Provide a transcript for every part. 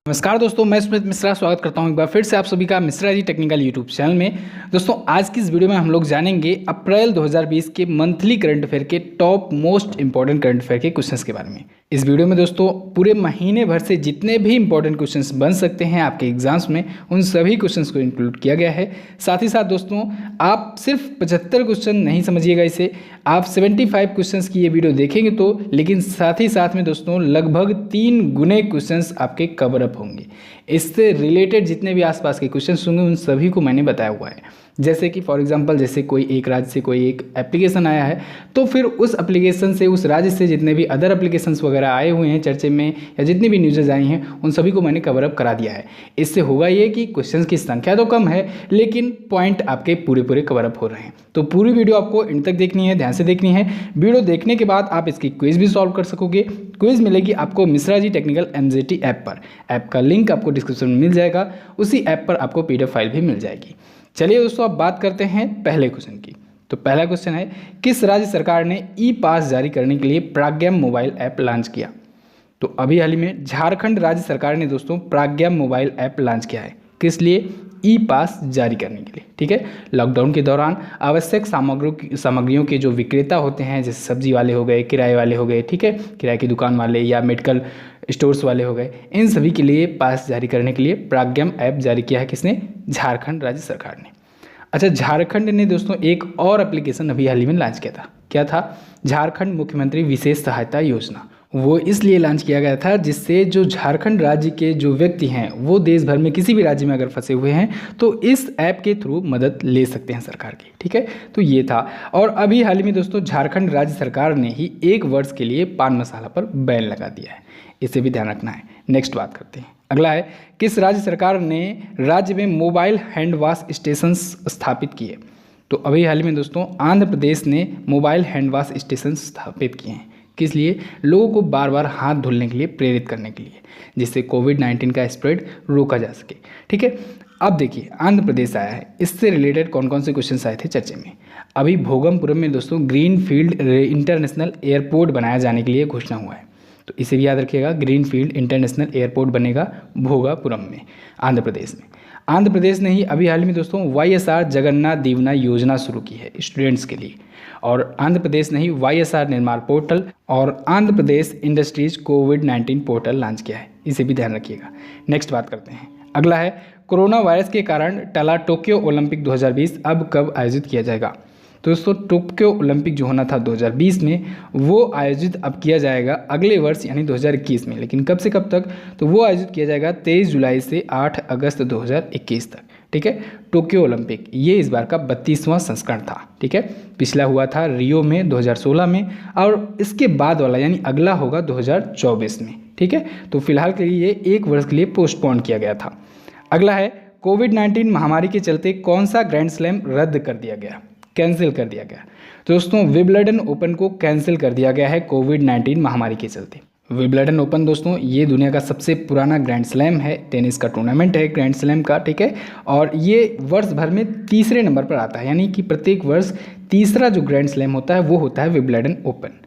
नमस्कार दोस्तों, मैं सुमित मिश्रा स्वागत करता हूं एक बार फिर से आप सभी का Mishra ji technical YouTube channel में। दोस्तों आज की इस वीडियो में हम लोग जानेंगे अप्रैल 2020 के मंथली करंट अफेयर के top most important current affair के क्वेश्चंस के बारे में। इस वीडियो में दोस्तों पूरे महीने भर से जितने भी इंपॉर्टेंट क्वेश्चंस बन सकते हैं आपके एग्जाम्स में, उन सभी क्वेश्चंस को इंक्लूड किया गया है। साथ ही साथ दोस्तों आप सिर्फ 75 क्वेश्चन नहीं समझिएगा इसे, आप 75 क्वेश्चंस की ये वीडियो देखेंगे तो, लेकिन साथ ही साथ में दोस्तों लगभग 3 गुने क्वेश्चंस आपके कवर अप होंगे। इससे रिलेटेड जितने भी आसपास के क्वेश्चंस होंगे उन सभी को मैंने बताया हुआ है। जैसे कि फॉर एग्जांपल जैसे कोई एक राज्य से कोई एक एप्लीकेशन आया है तो फिर उस एप्लीकेशन से, उस राज्य से जितने भी अदर एप्लीकेशंस वगैरह आए हुए हैं चर्चे में या जितनी भी न्यूज़ेज आई हैं उन सभी को मैंने कवर अप करा दिया है। इससे होगा ये कि क्वेश्चंस की संख्या तो कम है लेकिन पॉइंट आपके पूरे कवर अप हो रहे हैं। तो पूरी वीडियो आपको इन तक देखनी है, ध्यान से देखनी है। वीडियो देखने के बाद आप इसकी क्विज भी सॉल्व कर सकोगे। क्विज मिलेगी आपको Mishra ji technical MZT app पर। ऐप का लिंक आपको डिस्क्रिप्शन में मिल जाएगा, उसी ऐप पर आपको PDF फाइल भी मिल जाएगी। चलिए दोस्तों अब बात करते हैं पहले क्वेश्चन की। तो पहला क्वेश्चन है, किस राज्य सरकार ने ई-पास जारी करने के लिए प्राज्ञम मोबाइल ऐप लॉन्च किया? तो अभी हाल ही में झारखंड राज्य सरकार ने दोस्तों प्राज्ञम मोबाइल ऐप लॉन्च किया है। किस लिए? ई-पास जारी करने के लिए। ठीक है, लॉकडाउन के दौरान आवश्यक सामग्रियों के जो विक्रेता होते हैं, जैसे सब्जी वाले हो गए, किराए वाले हो गए, ठीक है, किराए की दुकान वाले या मेडिकल स्टोर्स वाले हो गए, इन सभी के लिए पास जारी करने के लिए प्राज्ञम ऐप जारी किया है। किसने? झारखंड राज्य सरकार ने। अच्छा, झारखंड ने दोस्तों एक और एप्लीकेशन अभी हाल ही में लॉन्च किया था। क्या था? झारखंड मुख्यमंत्री विशेष सहायता योजना। वो इसलिए लॉन्च किया गया था जिससे जो झारखंड राज्य के जो व्यक्ति हैं वो देश भर में किसी भी राज्य में अगर फंसे हुए हैं तो इस ऐप के थ्रू मदद ले सकते हैं सरकार की। ठीक है, तो ये था। और अभी हाल ही में दोस्तों झारखंड राज्य सरकार ने ही 1 वर्ष के लिए पान मसाला पर बैन लगा दिया है, इसे भी ध्यान रखना है। नेक्स्ट बात करते हैं। अगला है, किस राज्य सरकार ने राज्य में मोबाइल हैंड वॉश स्टेशन स्थापित किए? तो अभी हाल ही में दोस्तों आंध्र प्रदेश ने मोबाइल हैंड वॉश स्टेशन स्थापित किए हैं। किस लिए? लोगों को बार बार हाथ धुलने के लिए प्रेरित करने के लिए, जिससे कोविड-19 का स्प्रेड रोका जा सके। ठीक है, अब देखिए आंध्र प्रदेश आया है, इससे रिलेटेड कौन कौन से क्वेश्चंस आए थे चर्चे में। अभी भोगमपुरम में दोस्तों ग्रीन फील्ड इंटरनेशनल एयरपोर्ट बनाया जाने के लिए घोषणा हुआ है, तो इसे भी याद रखिएगा। ग्रीन फील्ड इंटरनेशनल एयरपोर्ट बनेगा भोगापुरम में, आंध्र प्रदेश में। आंध्र प्रदेश ने ही अभी हाल में दोस्तों YSR जगन्नाथ दीवना योजना शुरू की है स्टूडेंट्स के लिए, और आंध्र प्रदेश ने ही YSR निर्माण पोर्टल और आंध्र प्रदेश इंडस्ट्रीज कोविड-19 पोर्टल लॉन्च किया है, इसे भी ध्यान रखिएगा। नेक्स्ट बात करते हैं। अगला है, कोरोना वायरस के कारण टला टोक्यो ओलंपिक 2020 अब कब आयोजित किया जाएगा? तो दोस्तों टोक्यो ओलंपिक जो होना था 2020 में, वो आयोजित अब किया जाएगा अगले वर्ष यानी 2021 में। लेकिन कब से कब तक? तो वो आयोजित किया जाएगा 23 जुलाई से 8 अगस्त 2021 तक। ठीक है, टोक्यो ओलंपिक ये इस बार का 32वां संस्करण था। ठीक है, पिछला हुआ था रियो में 2016 में, और इसके बाद वाला यानी अगला होगा 2024 में। ठीक है, तो फिलहाल के लिए ये 1 वर्ष के लिए पोस्टपोन किया गया था। अगला है, कोविड-19 महामारी के चलते कौन सा ग्रैंड स्लैम रद्द कर दिया गया, कैंसिल कर दिया गया? तो दोस्तों विंबलडन ओपन को कैंसिल कर दिया गया है कोविड-19 महामारी के चलते। विंबलडन ओपन दोस्तों ये दुनिया का सबसे पुराना ग्रैंड स्लैम है, टेनिस का टूर्नामेंट है ग्रैंड स्लैम का। ठीक है, और ये वर्ष भर में तीसरे नंबर पर आता है, यानी कि प्रत्येक वर्ष तीसरा जो ग्रैंड स्लैम होता है वो होता है विंबलडन ओपन।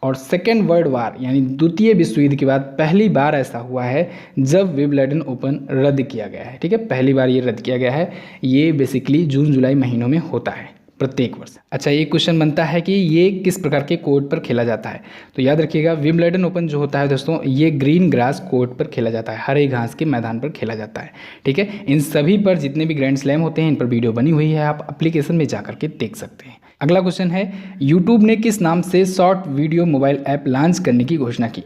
और सेकेंड वर्ल्ड वार यानी द्वितीय विश्व युद्ध के बाद पहली बार ऐसा हुआ है जब विंबलडन ओपन रद्द किया गया है। ठीक है, पहली बार ये रद्द किया गया है। ये बेसिकली जून जुलाई महीनों में होता है प्रत्येक वर्ष। अच्छा, ये क्वेश्चन बनता है कि ये किस प्रकार के कोर्ट पर खेला जाता है? तो याद रखिएगा विंबलडन ओपन जो होता है दोस्तों ये ग्रीन ग्रास कोर्ट पर खेला जाता है, हरे घास के मैदान पर खेला जाता है। ठीक है, इन सभी पर जितने भी ग्रैंड स्लैम होते हैं इन पर वीडियो बनी हुई है, आप एप्लीकेशन में जाकर के देख सकते हैं। अगला क्वेश्चन है, यूट्यूब ने किस नाम से short video mobile app launch करने की घोषणा की?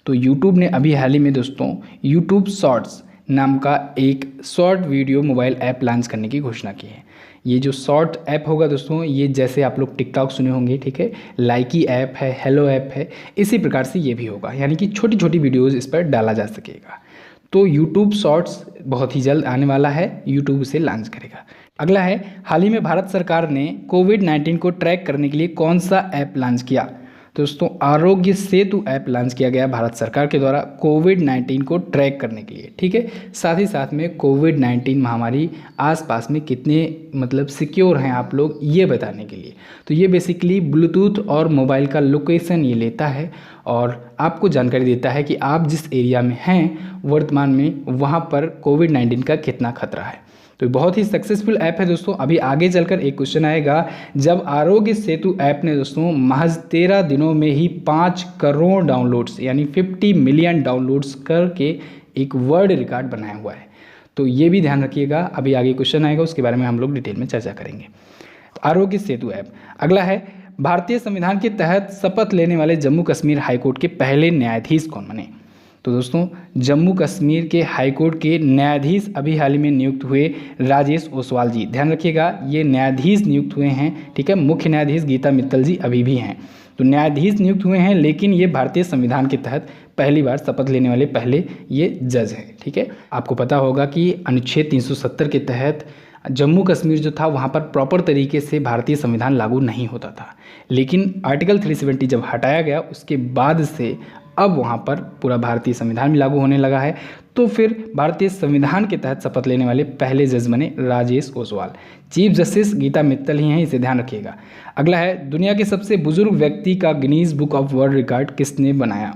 तो यूट्यूब ने अभी हाल ही में दोस्तों यूट्यूब शॉर्ट्स नाम का एक short video mobile app launch करने की घोषणा की है। ये जो शॉर्ट ऐप होगा दोस्तों, ये जैसे आप लोग टिकटॉक सुने होंगे, ठीक है, लाइकी ऐप है, हेलो ऐप है, इसी प्रकार से ये भी होगा, यानी कि छोटी छोटी वीडियोस इस पर डाला जा सकेगा। तो यूट्यूब शॉर्ट्स बहुत ही जल्द आने वाला है, यूट्यूब इसे लॉन्च करेगा। अगला है, हाल ही में भारत सरकार ने कोविड-19 को ट्रैक करने के लिए कौन सा ऐप लॉन्च किया? दोस्तों आरोग्य सेतु ऐप लॉन्च किया गया भारत सरकार के द्वारा कोविड-19 को ट्रैक करने के लिए। ठीक है, साथ ही साथ में कोविड-19 महामारी आसपास में कितने मतलब सिक्योर हैं आप लोग ये बताने के लिए। तो ये बेसिकली ब्लूटूथ और मोबाइल का लोकेशन ये लेता है और आपको जानकारी देता है कि आप जिस एरिया में हैं वर्तमान में वहाँ पर कोविड-19 का कितना खतरा है। तो बहुत ही सक्सेसफुल ऐप है दोस्तों। अभी आगे चलकर एक क्वेश्चन आएगा, जब आरोग्य सेतु ऐप ने दोस्तों महज 13 दिनों में ही 5 करोड़ डाउनलोड्स यानी 50 मिलियन डाउनलोड्स करके एक वर्ल्ड रिकॉर्ड बनाया हुआ है। तो ये भी ध्यान रखिएगा, अभी आगे क्वेश्चन आएगा उसके बारे में हम लोग डिटेल में चर्चा करेंगे। आरोग्य सेतु ऐप। अगला है, भारतीय संविधान के तहत शपथ लेने वाले जम्मू कश्मीर हाईकोर्ट के पहले न्यायाधीश कौन बने? तो दोस्तों जम्मू कश्मीर के हाईकोर्ट के न्यायाधीश अभी हाल ही में नियुक्त हुए राजेश ओसवाल जी। ध्यान रखिएगा ये न्यायाधीश नियुक्त हुए हैं, ठीक है। मुख्य न्यायाधीश गीता मित्तल जी अभी भी हैं। तो न्यायाधीश नियुक्त हुए हैं, लेकिन ये भारतीय संविधान के तहत पहली बार शपथ लेने वाले पहले ये जज हैं, ठीक है। आपको पता होगा कि अनुच्छेद 370 के तहत जम्मू कश्मीर जो था वहाँ पर प्रॉपर तरीके से भारतीय संविधान लागू नहीं होता था, लेकिन आर्टिकल 370 जब हटाया गया उसके बाद से अब वहाँ पर पूरा भारतीय संविधान भी लागू होने लगा है। तो फिर भारतीय संविधान के तहत शपथ लेने वाले पहले जज बने राजेश ओसवाल। चीफ जस्टिस गीता मित्तल ही हैं, इसे ध्यान रखिएगा। अगला है, दुनिया के सबसे बुजुर्ग व्यक्ति का Guinness book of world record किसने बनाया?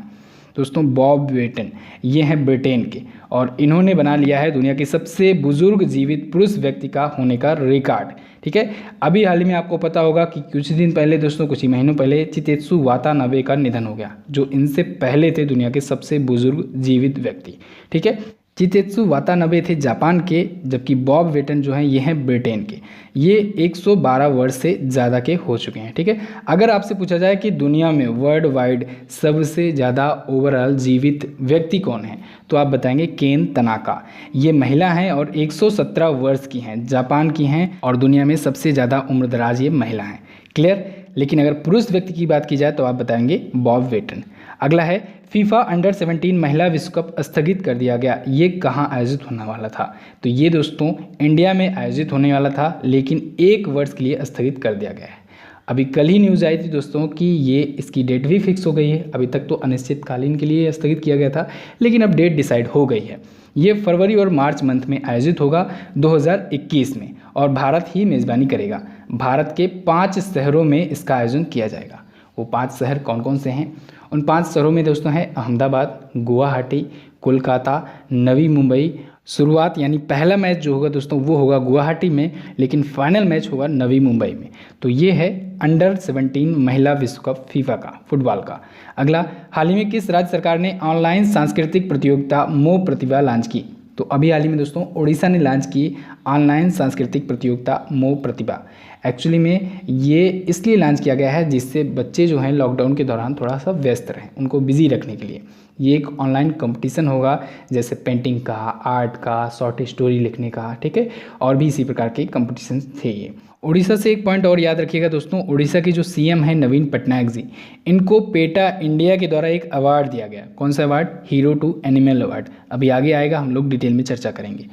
दोस्तों बॉब वेटन, ये हैं ब्रिटेन के और इन्होंने बना लिया है दुनिया के सबसे बुजुर्ग जीवित पुरुष व्यक्ति का होने का रिकॉर्ड, ठीक है। अभी हाल ही में आपको पता होगा कि कुछ दिन पहले दोस्तों, कुछ ही महीनों पहले चितेत्सु वातानाबे का निधन हो गया, जो इनसे पहले थे दुनिया के सबसे बुजुर्ग जीवित व्यक्ति, ठीक है। चितेत्सु वातानाबे थे जापान के, जबकि बॉब वेटन जो हैं ये हैं ब्रिटेन के। ये 112 वर्ष से ज़्यादा के हो चुके हैं, ठीक है। अगर आपसे पूछा जाए कि दुनिया में वर्ल्ड वाइड सबसे ज़्यादा ओवरऑल जीवित व्यक्ति कौन है, तो आप बताएंगे केन तनाका। ये महिला हैं और 117 वर्ष की हैं, जापान की हैं और दुनिया में सबसे ज़्यादा उम्रदराज ये महिला हैं। क्लियर। लेकिन अगर पुरुष व्यक्ति की बात की जाए तो आप बताएंगे बॉब वेटन। अगला है, फीफा अंडर 17 महिला विश्व कप स्थगित कर दिया गया, ये कहाँ आयोजित होने वाला था? तो ये दोस्तों इंडिया में आयोजित होने वाला था, लेकिन 1 वर्ष के लिए स्थगित कर दिया गया है। अभी कल ही न्यूज़ आई थी दोस्तों कि ये इसकी डेट भी फिक्स हो गई है। अभी तक तो अनिश्चितकालीन के लिए स्थगित किया गया था, लेकिन अब डेट डिसाइड हो गई है। ये फरवरी और मार्च मंथ में आयोजित होगा 2021 में और भारत ही मेज़बानी करेगा। भारत के 5 शहरों में इसका आयोजन किया जाएगा। वो 5 शहर कौन कौन से हैं? उन 5 शहरों में दोस्तों हैं अहमदाबाद, गुवाहाटी, कोलकाता, नवी मुंबई। शुरुआत यानी पहला मैच जो होगा दोस्तों वो होगा गुवाहाटी में, लेकिन फाइनल मैच होगा नवी मुंबई में। तो ये है अंडर 17 महिला विश्व कप फीफा का, फुटबॉल का। अगला, हाल ही में किस राज्य सरकार ने ऑनलाइन सांस्कृतिक प्रतियोगिता मो प्रतिभा लॉन्च की? तो अभी हाल ही में दोस्तों उड़ीसा ने लॉन्च की ऑनलाइन सांस्कृतिक प्रतियोगिता मो प्रतिभा। एक्चुअली में ये इसलिए लॉन्च किया गया है जिससे बच्चे जो हैं लॉकडाउन के दौरान थोड़ा सा व्यस्त रहें, उनको बिजी रखने के लिए। ये एक ऑनलाइन कंपटीशन होगा, जैसे पेंटिंग का, आर्ट का, शॉर्ट स्टोरी लिखने का, ठीक है, और भी इसी प्रकार के कंपटीशन थे ये। उड़ीसा से एक पॉइंट और याद रखिएगा दोस्तों, उड़ीसा के जो सीएम हैं नवीन पटनायक जी, इनको पेटा इंडिया के द्वारा एक अवार्ड दिया गया। कौन सा award? Hero to animal award. अभी आगे आएगा, हम लोग डिटेल में चर्चा करेंगे।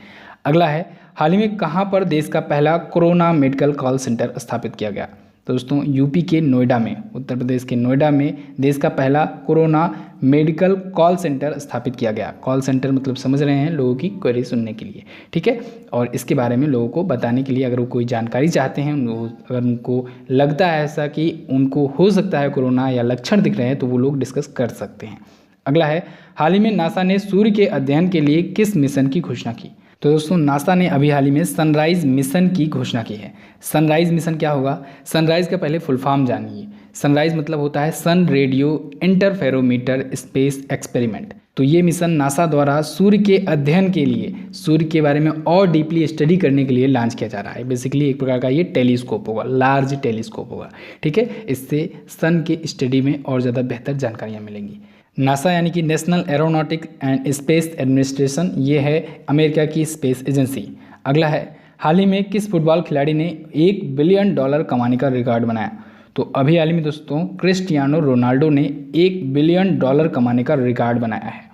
अगला है, हाल ही में कहाँ पर देश का पहला कोरोना मेडिकल कॉल सेंटर स्थापित किया गया? तो दोस्तों यूपी के नोएडा में, उत्तर प्रदेश के नोएडा में देश का पहला कोरोना मेडिकल कॉल सेंटर स्थापित किया गया। कॉल सेंटर मतलब समझ रहे हैं, लोगों की क्वेरी सुनने के लिए, ठीक है, और इसके बारे में लोगों को बताने के लिए, अगर वो कोई जानकारी चाहते हैं, अगर उनको लगता है ऐसा कि उनको हो सकता है कोरोना या लक्षण दिख रहे हैं, तो वो लोग डिस्कस कर सकते हैं। अगला है, हाल ही में नासा ने सूर्य के अध्ययन के लिए किस मिशन की घोषणा की? तो दोस्तों नासा ने अभी हाल ही में सनराइज मिशन की घोषणा की है। सनराइज मिशन क्या होगा? सनराइज का पहले फुल फॉर्म जानिए। सनराइज मतलब होता है सन रेडियो इंटरफेरोमीटर स्पेस एक्सपेरिमेंट। तो ये मिशन नासा द्वारा सूर्य के अध्ययन के लिए, सूर्य के बारे में और डीपली स्टडी करने के लिए लॉन्च किया जा रहा है। बेसिकली एक प्रकार का ये टेलीस्कोप होगा, लार्ज टेलीस्कोप होगा, ठीक है। इससे सन के स्टडी में और ज़्यादा बेहतर जानकारियाँ मिलेंगी। नासा यानी कि national aeronautic and space administration, ये है अमेरिका की स्पेस एजेंसी। अगला है, हाल ही में किस फुटबॉल खिलाड़ी ने $1 बिलियन कमाने का रिकॉर्ड बनाया? तो अभी हाल ही में दोस्तों क्रिस्टियानो रोनाल्डो ने $1 बिलियन कमाने का रिकॉर्ड बनाया है।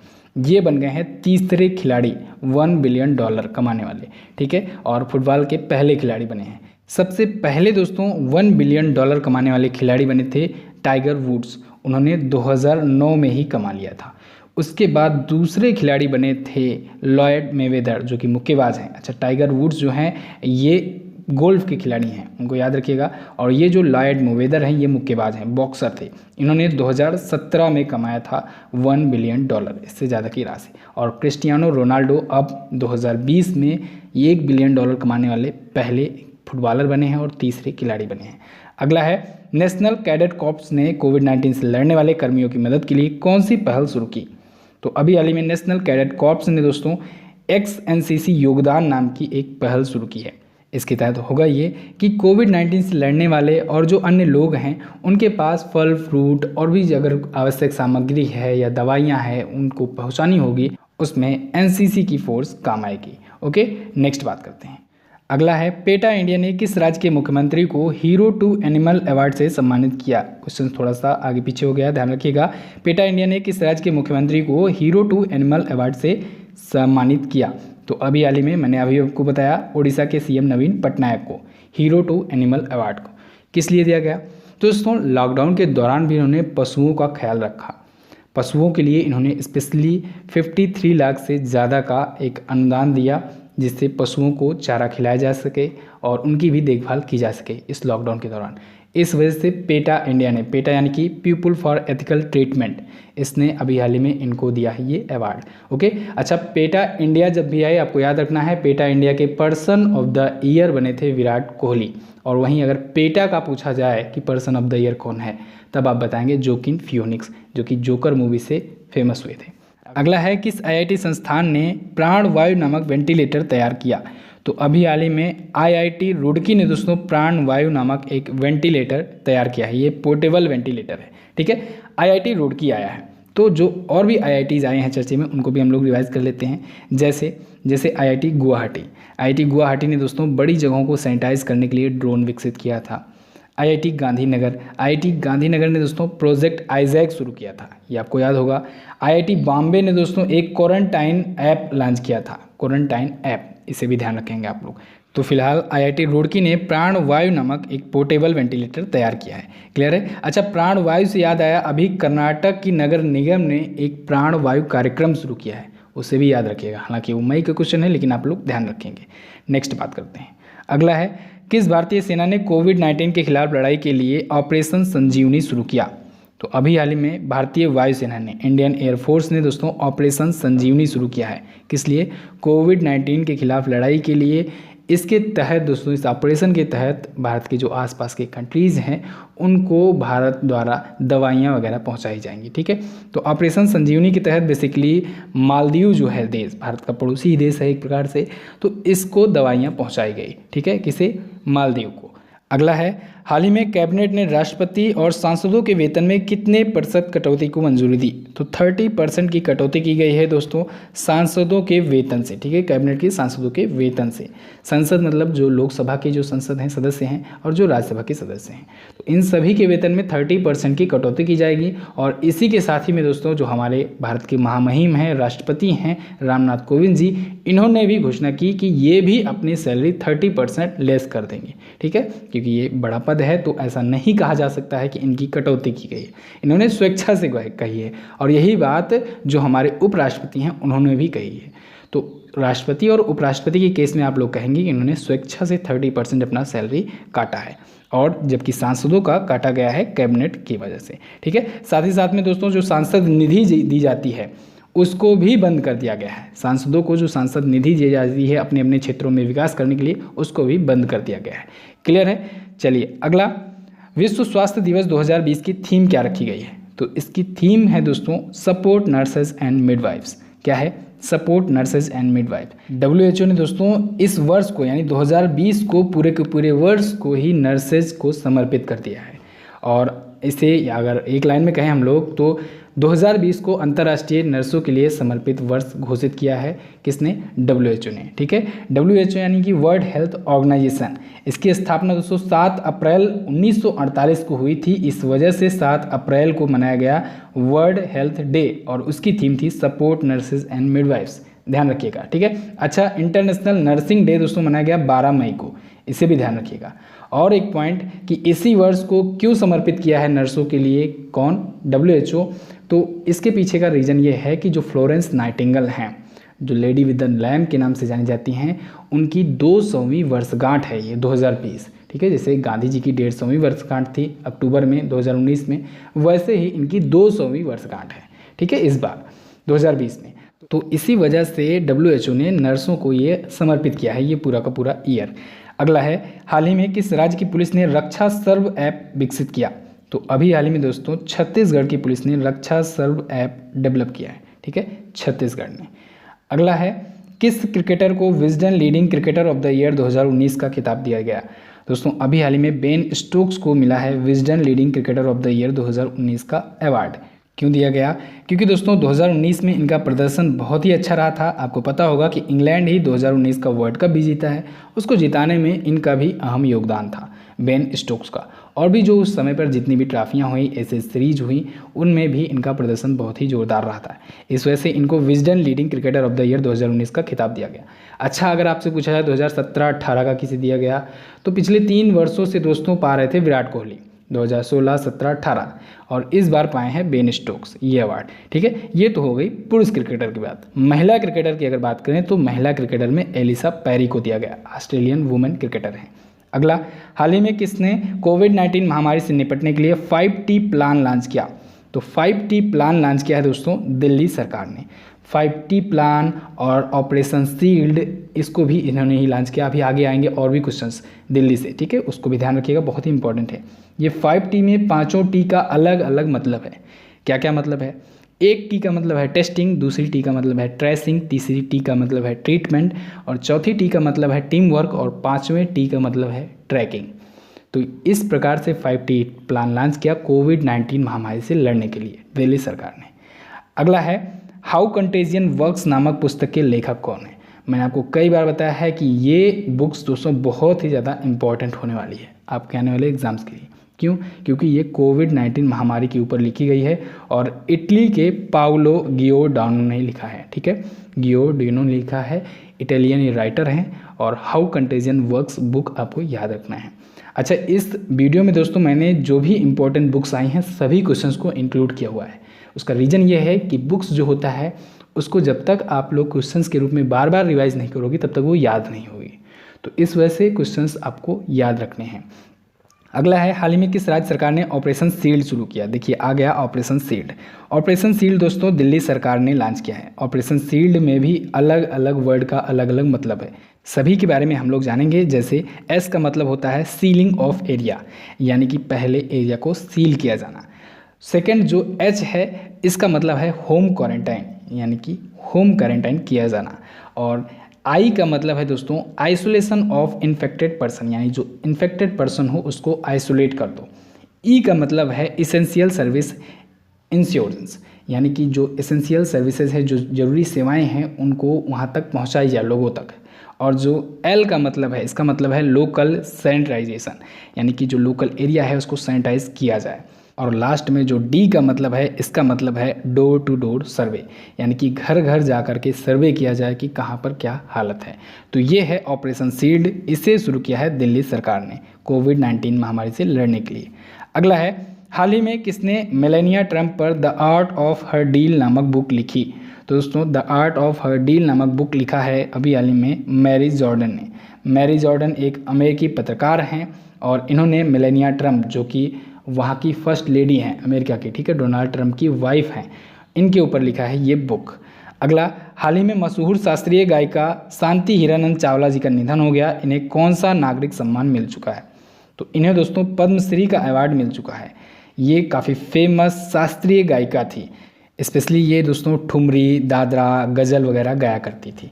ये बन गए हैं तीसरे खिलाड़ी $1 बिलियन कमाने वाले, ठीक है, और फुटबॉल के पहले खिलाड़ी बने हैं। सबसे पहले दोस्तों $1 बिलियन कमाने वाले खिलाड़ी बने थे टाइगर वुड्स, उन्होंने 2009 में ही कमा लिया था। उसके बाद दूसरे खिलाड़ी बने थे लॉयड मेवेदर, जो कि मुक्केबाज हैं। अच्छा, टाइगर वुड्स जो हैं ये गोल्फ के खिलाड़ी हैं, उनको याद रखिएगा। और ये जो लॉयड मेवेदर हैं ये मुक्केबाज हैं, बॉक्सर थे। इन्होंने 2017 में कमाया था $1 बिलियन, इससे ज़्यादा की राशि। और क्रिस्टियानो रोनाल्डो अब 2020 में $1 बिलियन कमाने वाले पहले फुटबॉलर बने हैं और तीसरे खिलाड़ी बने हैं। अगला है, नेशनल कैडेट कॉर्प्स ने कोविड-19 से लड़ने वाले कर्मियों की मदद के लिए कौन सी पहल शुरू की? तो अभी हाल ही में नेशनल कैडेट कॉर्प्स ने दोस्तों XNCC योगदान नाम की एक पहल शुरू की है। इसके तहत होगा ये कि कोविड-19 से लड़ने वाले और जो अन्य लोग हैं उनके पास फल फ्रूट और भी अगर आवश्यक सामग्री है या दवाइयाँ हैं उनको पहुँचानी होगी, उसमें NCC की फोर्स काम आएगी। ओके, नेक्स्ट बात करते हैं। अगला है, पेटा इंडिया ने किस राज्य के मुख्यमंत्री को हीरो टू एनिमल अवार्ड से सम्मानित किया? क्वेश्चन थोड़ा सा आगे पीछे हो गया, ध्यान रखिएगा। पेटा इंडिया ने किस राज्य के मुख्यमंत्री को हीरो टू एनिमल अवार्ड से सम्मानित किया? तो अभी हाल ही में मैंने अभी आपको बताया, उड़ीसा के CM नवीन पटनायक को हीरो टू एनिमल अवार्ड को किस लिए दिया गया? तो दोस्तों लॉकडाउन के दौरान भी इन्होंने पशुओं का ख्याल रखा। पशुओं के लिए इन्होंने स्पेशली 53 लाख से ज़्यादा का एक अनुदान दिया, जिससे पशुओं को चारा खिलाया जा सके और उनकी भी देखभाल की जा सके इस लॉकडाउन के दौरान। इस वजह से पेटा इंडिया ने, पेटा यानी कि पीपल फॉर एथिकल ट्रीटमेंट, इसने अभी हाल ही में इनको दिया है ये अवार्ड। ओके, अच्छा, पेटा इंडिया जब भी आए आपको याद रखना है, पेटा इंडिया के पर्सन ऑफ द ईयर बने थे विराट कोहली। और वहीं अगर पेटा का पूछा जाए कि पर्सन ऑफ द ईयर कौन है, तब आप बताएंगे जोकिन फियोनिक्स, जो कि जोकर मूवी से फेमस हुए थे। अगला है, किस IIT संस्थान ने प्राणवायु नामक वेंटिलेटर तैयार किया? तो अभी हाल ही में IIT रुड़की ने दोस्तों प्राणवायु नामक एक वेंटिलेटर तैयार किया है। ये पोर्टेबल वेंटिलेटर है, ठीक है, IIT रुड़की आया है। तो जो और भी IITs आए हैं चर्चे में, उनको भी हम लोग रिवाइज कर लेते हैं। जैसे IIT गुवाहाटी ने दोस्तों बड़ी जगहों को सैनिटाइज करने के लिए ड्रोन विकसित किया था। IIT गांधीनगर ने दोस्तों प्रोजेक्ट आइजैक शुरू किया था, ये आपको याद होगा। IIT बॉम्बे ने दोस्तों एक क्वारंटाइन ऐप लॉन्च किया था, क्वारंटाइन ऐप, इसे भी ध्यान रखेंगे आप लोग। तो फिलहाल IIT रुड़की ने प्राणवायु नामक एक पोर्टेबल वेंटिलेटर तैयार किया है। क्लियर है? अच्छा, प्राणवायु से याद आया, अभी कर्नाटक की नगर निगम ने एक प्राणवायु कार्यक्रम शुरू किया है, उसे भी याद रखिएगा। हालांकि वो मई का क्वेश्चन है, लेकिन आप लोग ध्यान रखेंगे। नेक्स्ट बात करते हैं। अगला है, किस भारतीय सेना ने कोविड-19 के खिलाफ लड़ाई के लिए ऑपरेशन संजीवनी शुरू किया? तो अभी हाल ही में भारतीय वायुसेना ने, इंडियन एयरफोर्स ने दोस्तों ऑपरेशन संजीवनी शुरू किया है। किस लिए? कोविड-19 के खिलाफ लड़ाई के लिए। इसके तहत दोस्तों, इस ऑपरेशन के तहत भारत के जो आसपास के कंट्रीज़ हैं उनको भारत द्वारा दवाइयाँ वगैरह पहुंचाई जाएंगी, ठीक है। तो ऑपरेशन संजीवनी के तहत बेसिकली मालदीव जो है देश, भारत का पड़ोसी ही देश है एक प्रकार से, तो इसको दवाइयाँ पहुंचाई गई, ठीक है, किसे? मालदीव को। अगला है, हाल ही में कैबिनेट ने राष्ट्रपति और सांसदों के वेतन में कितने प्रतिशत कटौती को मंजूरी दी? तो 30% की कटौती की गई है दोस्तों सांसदों के वेतन से, ठीक है, कैबिनेट के सांसदों के वेतन से। संसद मतलब जो लोकसभा के जो संसद हैं, सदस्य हैं, और जो राज्यसभा के सदस्य हैं, तो इन सभी के वेतन में 30% की कटौती की जाएगी। और इसी के साथ ही में दोस्तों जो हमारे भारत के महामहिम हैं, राष्ट्रपति हैं रामनाथ कोविंद जी, इन्होंने भी घोषणा की कि ये भी अपनी सैलरी 30% लेस कर देंगे, ठीक है, क्योंकि ये बड़ा पद है तो ऐसा नहीं कहा जा सकता है कि इनकी कटौती की गई है, इन्होंने स्वेच्छा से कही है। और यही बात जो हमारे उपराष्ट्रपति हैं उन्होंने भी कही है। तो राष्ट्रपति और उपराष्ट्रपति के केस में आप लोग कहेंगे कि इन्होंने स्वेच्छा से 30% अपना सैलरी काटा है, और जबकि सांसदों का काटा गया है कैबिनेट की वजह से, ठीक है। साथ ही साथ में दोस्तों जो सांसद निधि दी जाती है उसको भी बंद कर दिया गया है। सांसदों को जो सांसद निधि दी जाती है अपने अपने क्षेत्रों में विकास करने के लिए, उसको भी बंद कर दिया गया है। क्लियर है? चलिए अगला, विश्व स्वास्थ्य दिवस 2020 की थीम क्या रखी गई है? तो इसकी थीम है दोस्तों सपोर्ट नर्सेज एंड मिडवाइफ्स। क्या है? Support nurses and midwife. WHO ने दोस्तों इस वर्ष को यानी 2020 को पूरे के पूरे वर्ष को ही नर्सेज को समर्पित कर दिया है। और इसे अगर एक लाइन में कहें हम लोग तो 2020 को अंतर्राष्ट्रीय नर्सों के लिए समर्पित वर्ष घोषित किया है। किसने? WHO ने, ठीक है। WHO यानी कि वर्ल्ड हेल्थ ऑर्गेनाइजेशन। इसकी स्थापना दोस्तों 7 अप्रैल 1948 को हुई थी। इस वजह से 7 अप्रैल को मनाया गया वर्ल्ड हेल्थ डे, और उसकी थीम थी सपोर्ट नर्सेज एंड मिडवाइफ्स। ध्यान रखिएगा, ठीक है। अच्छा, इंटरनेशनल नर्सिंग डे दोस्तों मनाया गया 12 मई को, इसे भी ध्यान रखिएगा। और एक पॉइंट कि इसी वर्ष को क्यों समर्पित किया है नर्सों के लिए? कौन? WHO। तो इसके पीछे का रीज़न ये है कि जो फ्लोरेंस नाइटिंगेल हैं, जो लेडी विद द लैम्प के नाम से जानी जाती हैं, उनकी 200वीं वर्षगांठ है ये 2020। ठीक है, जैसे गांधी जी की 150वीं वर्षगांठ थी अक्टूबर में 2019 में, वैसे ही इनकी 200वीं वर्षगांठ है। ठीक है, इस बार 2020 में। तो इसी वजह से WHO ने नर्सों को ये समर्पित किया है ये पूरा का पूरा ईयर। अगला है, हाल ही में किस राज्य की पुलिस ने रक्षा सर्व ऐप विकसित किया? तो अभी हाल ही में दोस्तों छत्तीसगढ़ की पुलिस ने रक्षा सर्व ऐप डेवलप किया है। ठीक है, छत्तीसगढ़ ने। अगला है, किस क्रिकेटर को Wisden leading cricketer of the year 2019 का खिताब दिया गया? दोस्तों अभी हाल ही में बेन स्टोक्स को मिला है Wisden leading cricketer of the year 2019 का अवार्ड। क्यों दिया गया? क्योंकि दोस्तों 2019 में इनका प्रदर्शन बहुत ही अच्छा रहा था। आपको पता होगा कि इंग्लैंड ही 2019 का वर्ल्ड कप भी जीता है, उसको जिताने में इनका भी अहम योगदान था बेन स्टोक्स का। और भी जो उस समय पर जितनी भी ट्रॉफियाँ हुई, ऐसे सीरीज हुई, उनमें भी इनका प्रदर्शन बहुत ही जोरदार रहा था। इस वजह से इनको Wisden leading cricketer of the year 2019 का खिताब दिया गया। अच्छा, अगर आपसे पूछा जाए 2017-18 का किसे दिया गया, तो पिछले 3 वर्षों से दोस्तों पा रहे थे विराट कोहली 2016, 17, 18, और इस बार पाए हैं बेन स्टोक्स ये अवार्ड। ठीक है, ये तो हो गई पुरुष क्रिकेटर की बात। महिला क्रिकेटर की अगर बात करें तो महिला क्रिकेटर में एलिसा पेरी को दिया गया, ऑस्ट्रेलियन वुमेन क्रिकेटर हैं। अगला, हाल ही में किसने कोविड-19 महामारी से निपटने के लिए 5T प्लान लॉन्च किया? तो 5T प्लान लॉन्च किया है दोस्तों दिल्ली सरकार ने। 5T प्लान और ऑपरेशन शील्ड, इसको भी इन्होंने ही लॉन्च किया। अभी आगे आएंगे और भी क्वेश्चंस दिल्ली से। ठीक है, उसको भी ध्यान रखिएगा, बहुत ही इंपॉर्टेंट है। ये 5T में 5 टी का अलग अलग मतलब है। क्या क्या मतलब है? एक टी का मतलब है टेस्टिंग, दूसरी टी का मतलब है ट्रेसिंग, तीसरी टी का मतलब है ट्रीटमेंट, और चौथी टी का मतलब है टीम वर्क, और 5वें टी का मतलब है ट्रैकिंग। तो इस प्रकार से 5T प्लान लॉन्च किया कोविड-19 महामारी से लड़ने के लिए दिल्ली सरकार ने। अगला है, हाउ कंटेजियन वर्क्स नामक पुस्तक के लेखक कौन है? मैंने आपको कई बार बताया है कि ये बुक्स दोस्तों बहुत ही ज़्यादा इंपॉर्टेंट होने वाली है आपके आने वाले एग्जाम्स के लिए। क्यों? क्योंकि ये कोविड-19 महामारी के ऊपर लिखी गई है और इटली के पाउलो गियोर्डानो ने लिखा है। ठीक है, गियोर्डानो ने लिखा है, इटालियन राइटर हैं, और हाउ कंटेजियन वर्क्स बुक आपको याद रखना है। अच्छा, इस वीडियो में दोस्तों मैंने जो भी इंपॉर्टेंट बुक्स आई हैं सभी क्वेश्चंस को इंक्लूड किया हुआ है। उसका रीज़न ये है कि बुक्स जो होता है उसको जब तक आप लोग क्वेश्चंस के रूप में बार बार रिवाइज नहीं करोगे तब तक वो याद नहीं होगी। तो इस वजह से क्वेश्चंस आपको याद रखने हैं। अगला है, हाल ही में किस राज्य सरकार ने ऑपरेशन शील्ड शुरू किया? देखिए आ गया ऑपरेशन शील्ड। ऑपरेशन शील्ड दोस्तों दिल्ली सरकार ने लॉन्च किया है। ऑपरेशन शील्ड में भी अलग अलग वर्ड का अलग अलग मतलब है, सभी के बारे में हम लोग जानेंगे। जैसे एस का मतलब होता है सीलिंग ऑफ एरिया, यानी कि पहले एरिया को सील किया जाना। सेकेंड जो एच है इसका मतलब है होम क्वारंटाइन, यानी कि होम क्वारंटाइन किया जाना। और आई का मतलब है दोस्तों आइसोलेशन ऑफ इन्फेक्टेड पर्सन, यानी जो इन्फेक्टेड पर्सन हो उसको आइसोलेट कर दो। ई का मतलब है इसेंशियल सर्विस इंश्योरेंस, यानी कि जो एसेंशियल सर्विसेज है, जो ज़रूरी सेवाएं हैं उनको वहाँ तक पहुँचाई जाए लोगों तक। और जो एल का मतलब है, इसका मतलब है लोकल सैनिटाइजेशन, यानी कि जो लोकल एरिया है उसको सैनिटाइज किया जाए। और लास्ट में जो डी का मतलब है, इसका मतलब है डोर टू डोर सर्वे, यानी कि घर घर जा कर के सर्वे किया जाए कि कहाँ पर क्या हालत है। तो ये है ऑपरेशन शील्ड, इसे शुरू किया है दिल्ली सरकार ने कोविड-19 महामारी से लड़ने के लिए। अगला है, हाल ही में किसने मेलानिया ट्रंप पर the art of her deal नामक बुक लिखी? तो दोस्तों the art of her deal नामक बुक लिखा है अभी हाल ही में मैरी जॉर्डन ने। मैरी जॉर्डन एक अमेरिकी पत्रकार हैं और इन्होंने मेलानिया ट्रंप, जो कि वहाँ की फर्स्ट लेडी हैं अमेरिका की, ठीक है, डोनाल्ड ट्रंप की वाइफ हैं, इनके ऊपर लिखा है ये बुक। अगला, हाल ही में मशहूर शास्त्रीय गायिका शांति हीरानंद चावला जी का निधन हो गया। इन्हें कौन सा नागरिक सम्मान मिल चुका है? तो इन्हें दोस्तों पद्मश्री का अवार्ड मिल चुका है। ये काफ़ी फेमस शास्त्रीय गायिका थी, स्पेशली ये दोस्तों ठुमरी, दादरा, गज़ल वगैरह गाया करती थी।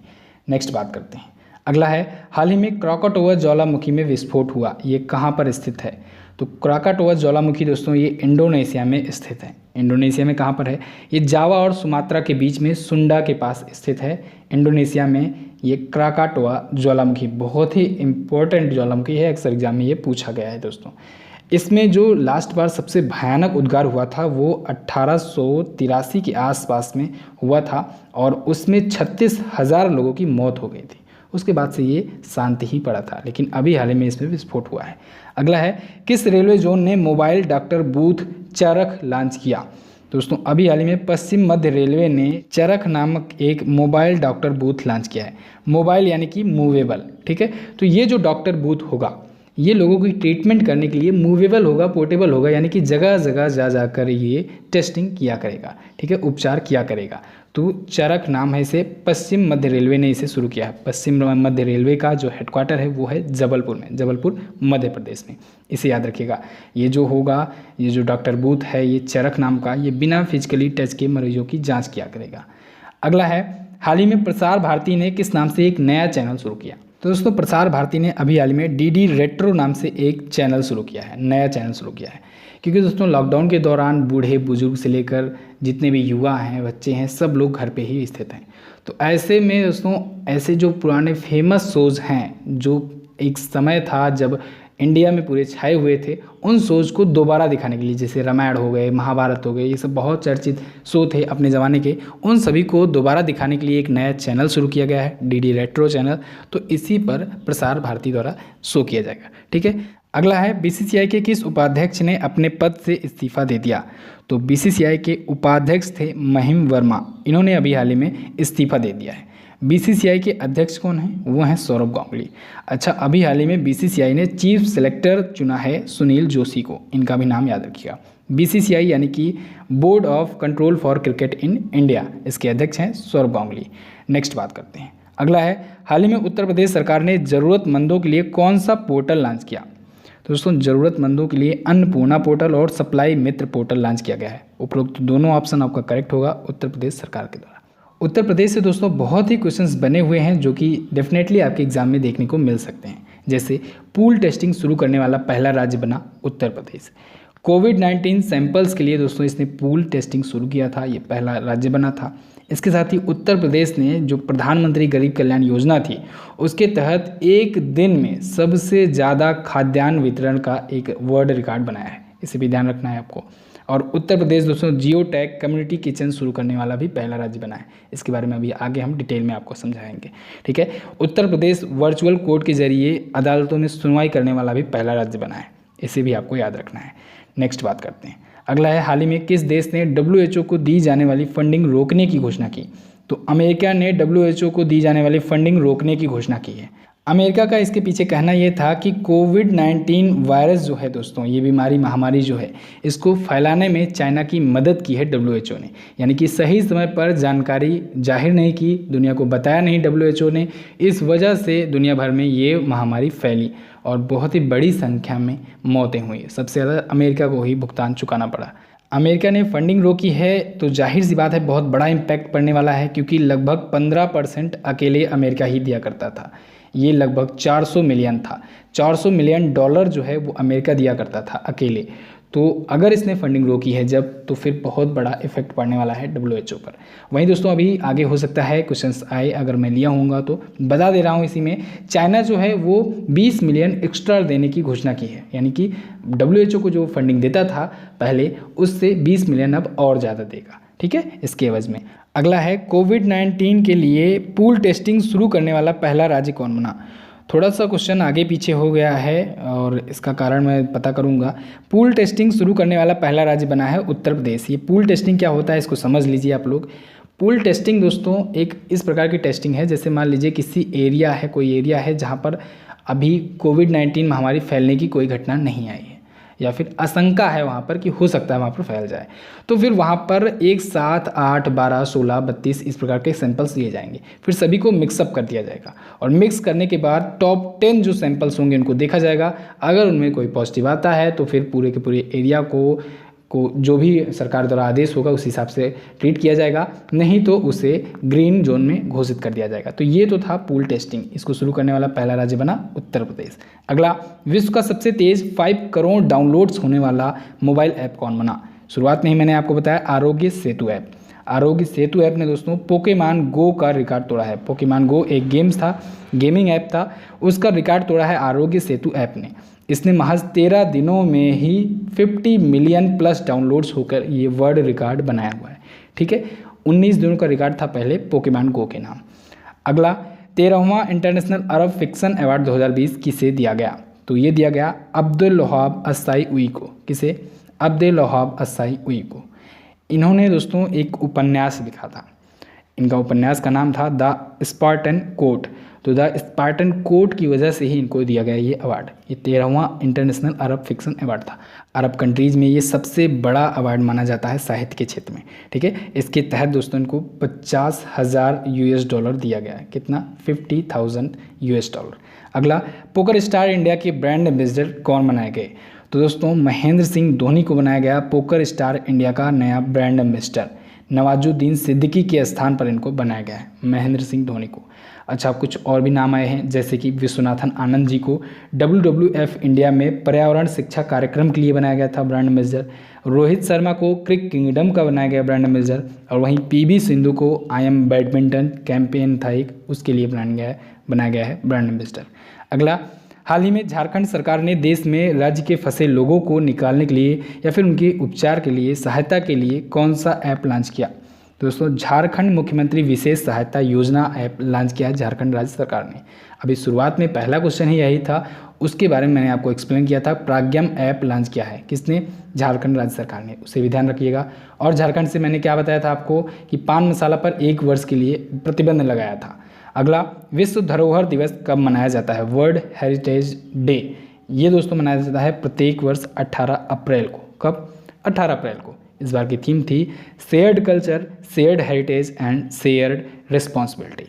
नेक्स्ट बात करते हैं। अगला है, हाल ही में क्राकाटोआ ज्वालामुखी में विस्फोट हुआ, ये कहाँ पर स्थित है? तो क्राकाटोआ ज्वालामुखी दोस्तों ये इंडोनेशिया में स्थित है। इंडोनेशिया में कहाँ पर है? ये जावा और सुमात्रा के बीच में सुंडा के पास स्थित है इंडोनेशिया में। ये क्राकाटोआ ज्वालामुखी बहुत ही इम्पोर्टेंट ज्वालामुखी है, अक्सर एग्जाम में ये पूछा गया है दोस्तों। इसमें जो लास्ट बार सबसे भयानक उद्गार हुआ था वो 1883 के आसपास में हुआ था और उसमें 36,000 लोगों की मौत हो गई थी। उसके बाद से ये शांति ही पड़ा था, लेकिन अभी हाल ही में इसमें विस्फोट हुआ है। अगला है, किस रेलवे जोन ने मोबाइल डॉक्टर बूथ चरख लॉन्च किया? दोस्तों अभी हाल ही में पश्चिम मध्य रेलवे ने चरख नामक एक मोबाइल डॉक्टर बूथ लॉन्च किया है। मोबाइल यानी कि मूवेबल, ठीक है। तो ये जो डॉक्टर बूथ होगा ये लोगों की ट्रीटमेंट करने के लिए मूवेबल होगा, पोर्टेबल होगा, यानी कि जगह जगह जा जाकर ये टेस्टिंग किया करेगा, ठीक है, उपचार किया करेगा। तो चरख नाम है इसे, पश्चिम मध्य रेलवे ने इसे शुरू किया है। पश्चिम मध्य रेलवे का जो हेडक्वार्टर है वो है जबलपुर में, जबलपुर मध्य प्रदेश में। इसे याद रखिएगा। ये जो होगा, ये जो डॉक्टर बूथ है ये चरख नाम का, ये बिना फिजिकली टच के मरीजों की जाँच किया करेगा। अगला है, हाल ही में प्रसार भारती ने किस नाम से एक नया चैनल शुरू किया। तो दोस्तों प्रसार भारती ने अभी हाल ही में डीडी रेट्रो नाम से एक चैनल शुरू किया है, नया चैनल शुरू किया है। क्योंकि दोस्तों लॉकडाउन के दौरान बूढ़े बुजुर्ग से लेकर जितने भी युवा हैं, बच्चे हैं, सब लोग घर पे ही स्थित हैं। तो ऐसे में दोस्तों ऐसे जो पुराने फेमस शोज़ हैं, जो एक समय था जब इंडिया में पूरे छाए हुए थे, उन शोज़ को दोबारा दिखाने के लिए, जैसे रामायण हो गए, महाभारत हो गए, ये सब बहुत चर्चित शो थे अपने ज़माने के, उन सभी को दोबारा दिखाने के लिए एक नया चैनल शुरू किया गया है, डीडी रेट्रो चैनल। तो इसी पर प्रसार भारती द्वारा शो किया जाएगा, ठीक है। अगला है, बीसीसीआई के किस उपाध्यक्ष ने अपने पद से इस्तीफा दे दिया। तो बीसीसीआई के उपाध्यक्ष थे महिम वर्मा, इन्होंने अभी हाल ही में इस्तीफा दे दिया है। बीसीसीआई के अध्यक्ष कौन हैं, वो हैं सौरभ गांगुली। अच्छा, अभी हाल ही में बीसीसीआई ने चीफ सेलेक्टर चुना है सुनील जोशी को, इनका भी नाम याद रखिएगा। बीसीसीआई यानी कि board of control for cricket in India, इसके अध्यक्ष हैं सौरभ गांगुली। नेक्स्ट बात करते हैं। अगला है, हाल ही में उत्तर प्रदेश सरकार ने ज़रूरतमंदों के लिए कौन सा पोर्टल लॉन्च किया। तो दोस्तों ज़रूरतमंदों के लिए अन्नपूर्णा पोर्टल और सप्लाई मित्र पोर्टल लॉन्च किया गया है। उपरोक्त दोनों ऑप्शन आपका करेक्ट होगा उत्तर प्रदेश सरकार के द्वारा। उत्तर प्रदेश से दोस्तों बहुत ही क्वेश्चंस बने हुए हैं जो कि डेफिनेटली आपके एग्जाम में देखने को मिल सकते हैं। जैसे पूल टेस्टिंग शुरू करने वाला पहला राज्य बना उत्तर प्रदेश। कोविड-19 सैंपल्स के लिए दोस्तों इसने पूल टेस्टिंग शुरू किया था, ये पहला राज्य बना था। इसके साथ ही उत्तर प्रदेश ने जो प्रधानमंत्री गरीब कल्याण योजना थी उसके तहत एक दिन में सबसे ज़्यादा खाद्यान्न वितरण का एक वर्ल्ड रिकॉर्ड बनाया है, इसे भी ध्यान रखना है आपको। और उत्तर प्रदेश दोस्तों जियो टैग कम्युनिटी किचन शुरू करने वाला भी पहला राज्य बना है। इसके बारे में अभी आगे हम डिटेल में आपको समझाएंगे, ठीक है। उत्तर प्रदेश वर्चुअल कोर्ट के जरिए अदालतों में सुनवाई करने वाला भी पहला राज्य बना है, इसे भी आपको याद रखना है। नेक्स्ट बात करते हैं। अगला है, हाल ही में किस देश ने WHO को दी जाने वाली फंडिंग रोकने की घोषणा की। तो अमेरिका ने WHO को दी जाने वाली फंडिंग रोकने की घोषणा की है। अमेरिका का इसके पीछे कहना यह था कि कोविड-19 वायरस जो है दोस्तों, ये बीमारी महामारी जो है, इसको फैलाने में चाइना की मदद की है WHO ने। यानी कि सही समय पर जानकारी जाहिर नहीं की, दुनिया को बताया नहीं WHO ने, इस वजह से दुनिया भर में ये महामारी फैली और बहुत ही बड़ी संख्या में मौतें हुई। सबसे ज़्यादा अमेरिका को ही भुगतान चुकाना पड़ा। अमेरिका ने फंडिंग रोकी है तो जाहिर सी बात है बहुत बड़ा इम्पैक्ट पड़ने वाला है, क्योंकि लगभग 15% अकेले अमेरिका ही दिया करता था। ये लगभग 400 मिलियन था, 400 मिलियन डॉलर जो है वो अमेरिका दिया करता था अकेले। तो अगर इसने फंडिंग रोकी है जब, तो फिर बहुत बड़ा इफेक्ट पड़ने वाला है WHO पर। वहीं दोस्तों अभी आगे हो सकता है क्वेश्चंस आए, अगर मैं लिया होऊंगा तो बता दे रहा हूँ। इसी में चाइना जो है वो 20 मिलियन एक्स्ट्रा देने की घोषणा की है, यानी कि WHO को जो फंडिंग देता था पहले उससे 20 मिलियन अब और ज़्यादा देगा, ठीक है, इसके एवज में। अगला है, कोविड-19 के लिए पूल टेस्टिंग शुरू करने वाला पहला राज्य कौन बना। थोड़ा सा क्वेश्चन आगे पीछे हो गया है और इसका कारण मैं पता करूंगा। पूल टेस्टिंग शुरू करने वाला पहला राज्य बना है उत्तर प्रदेश। ये पूल टेस्टिंग क्या होता है इसको समझ लीजिए आप लोग। पूल टेस्टिंग दोस्तों एक इस प्रकार की टेस्टिंग है, जैसे मान लीजिए किसी एरिया है, कोई एरिया है जहाँ पर अभी कोविड-19 महामारी फैलने की कोई घटना नहीं आई है या फिर आशंका है वहाँ पर कि हो सकता है वहाँ पर फैल जाए, तो फिर वहाँ पर 1, 7, 8, 12, 16, 32 इस प्रकार के सैंपल्स लिए जाएंगे। फिर सभी को मिक्सअप कर दिया जाएगा और मिक्स करने के बाद टॉप 10 जो सैंपल्स होंगे उनको देखा जाएगा। अगर उनमें कोई पॉजिटिव आता है तो फिर पूरे के पूरे एरिया को जो भी सरकार द्वारा आदेश होगा उस हिसाब से ट्रीट किया जाएगा, नहीं तो उसे ग्रीन जोन में घोषित कर दिया जाएगा। तो ये तो था पूल टेस्टिंग, इसको शुरू करने वाला पहला राज्य बना उत्तर प्रदेश। अगला, विश्व का सबसे तेज 5 करोड़ डाउनलोड्स होने वाला मोबाइल ऐप कौन बना। शुरुआत में ही मैंने आपको बताया आरोग्य सेतु ऐप। आरोग्य सेतु ऐप ने दोस्तों पोकेमॉन गो का रिकॉर्ड तोड़ा है। पोकेमॉन गो एक गेम्स था, गेमिंग ऐप था, उसका रिकॉर्ड तोड़ा है आरोग्य सेतु ऐप ने। इसने महज 13 दिनों में ही 50 मिलियन प्लस डाउनलोड्स होकर ये वर्ल्ड रिकॉर्ड बनाया हुआ है, ठीक है। 19 दिनों का रिकॉर्ड था पहले पोकेमॉन गो के नाम। अगला, 13वां इंटरनेशनल अरब फिक्शन अवार्ड 2020 किसे दिया गया। तो ये दिया गया अब्दुल वहाब अस्साई उई को। किसे? अब्दुल वहाब अस्साई उई को। इन्होंने दोस्तों एक उपन्यास लिखा था। इनका उपन्यास का नाम था द स्पार्टन कोड। तो द स्पार्टन कोड की वजह से ही इनको दिया गया ये अवार्ड। ये 13वां इंटरनेशनल अरब फिक्शन अवार्ड था। अरब कंट्रीज़ में ये सबसे बड़ा अवार्ड माना जाता है साहित्य के क्षेत्र में, ठीक है। इसके तहत दोस्तों इनको 50,000 US डॉलर दिया गया है। कितना? 50,000 US डॉलर। अगला, पोकर स्टार इंडिया के ब्रांड एम्बेसडर कौन बनाए गए? तो दोस्तों महेंद्र सिंह धोनी को बनाया गया पोकर स्टार इंडिया का नया ब्रांड एम्बेसडर। नवाजुद्दीन सिद्दीकी के स्थान पर इनको बनाया गया है, महेंद्र सिंह धोनी को। अच्छा, कुछ और भी नाम आए हैं, जैसे कि विश्वनाथन आनंद जी को WWF इंडिया में पर्यावरण शिक्षा कार्यक्रम के लिए बनाया गया था ब्रांड एम्बेसडर। रोहित शर्मा को क्रिक किंगडम का बनाया गया ब्रांड एम्बेसडर। और वहीं PV सिंधु को IM बैडमिंटन कैंपेन था एक, उसके लिए बनाया गया है ब्रांड एम्बेसडर। अगला, हाल ही में झारखंड सरकार ने देश में राज्य के फंसे लोगों को निकालने के लिए या फिर उनके उपचार के लिए सहायता के लिए कौन सा ऐप लॉन्च किया? दोस्तों झारखंड मुख्यमंत्री विशेष सहायता योजना ऐप लॉन्च किया है झारखंड राज्य सरकार ने। अभी शुरुआत में पहला क्वेश्चन ही यही था, उसके बारे में मैंने आपको एक्सप्लेन किया था। प्राज्ञम ऐप लॉन्च किया है, किसने? झारखंड राज्य सरकार ने, उसे भी ध्यान रखिएगा। और झारखंड से मैंने क्या बताया था आपको कि पान मसाला पर 1 वर्ष के लिए प्रतिबंध लगाया था। अगला, विश्व धरोहर दिवस कब मनाया जाता है? World heritage day. ये दोस्तों मनाया जाता है प्रत्येक वर्ष 18 अप्रैल को। कब? 18 अप्रैल को। इस बार की थीम थी shared culture, shared heritage and shared responsibility.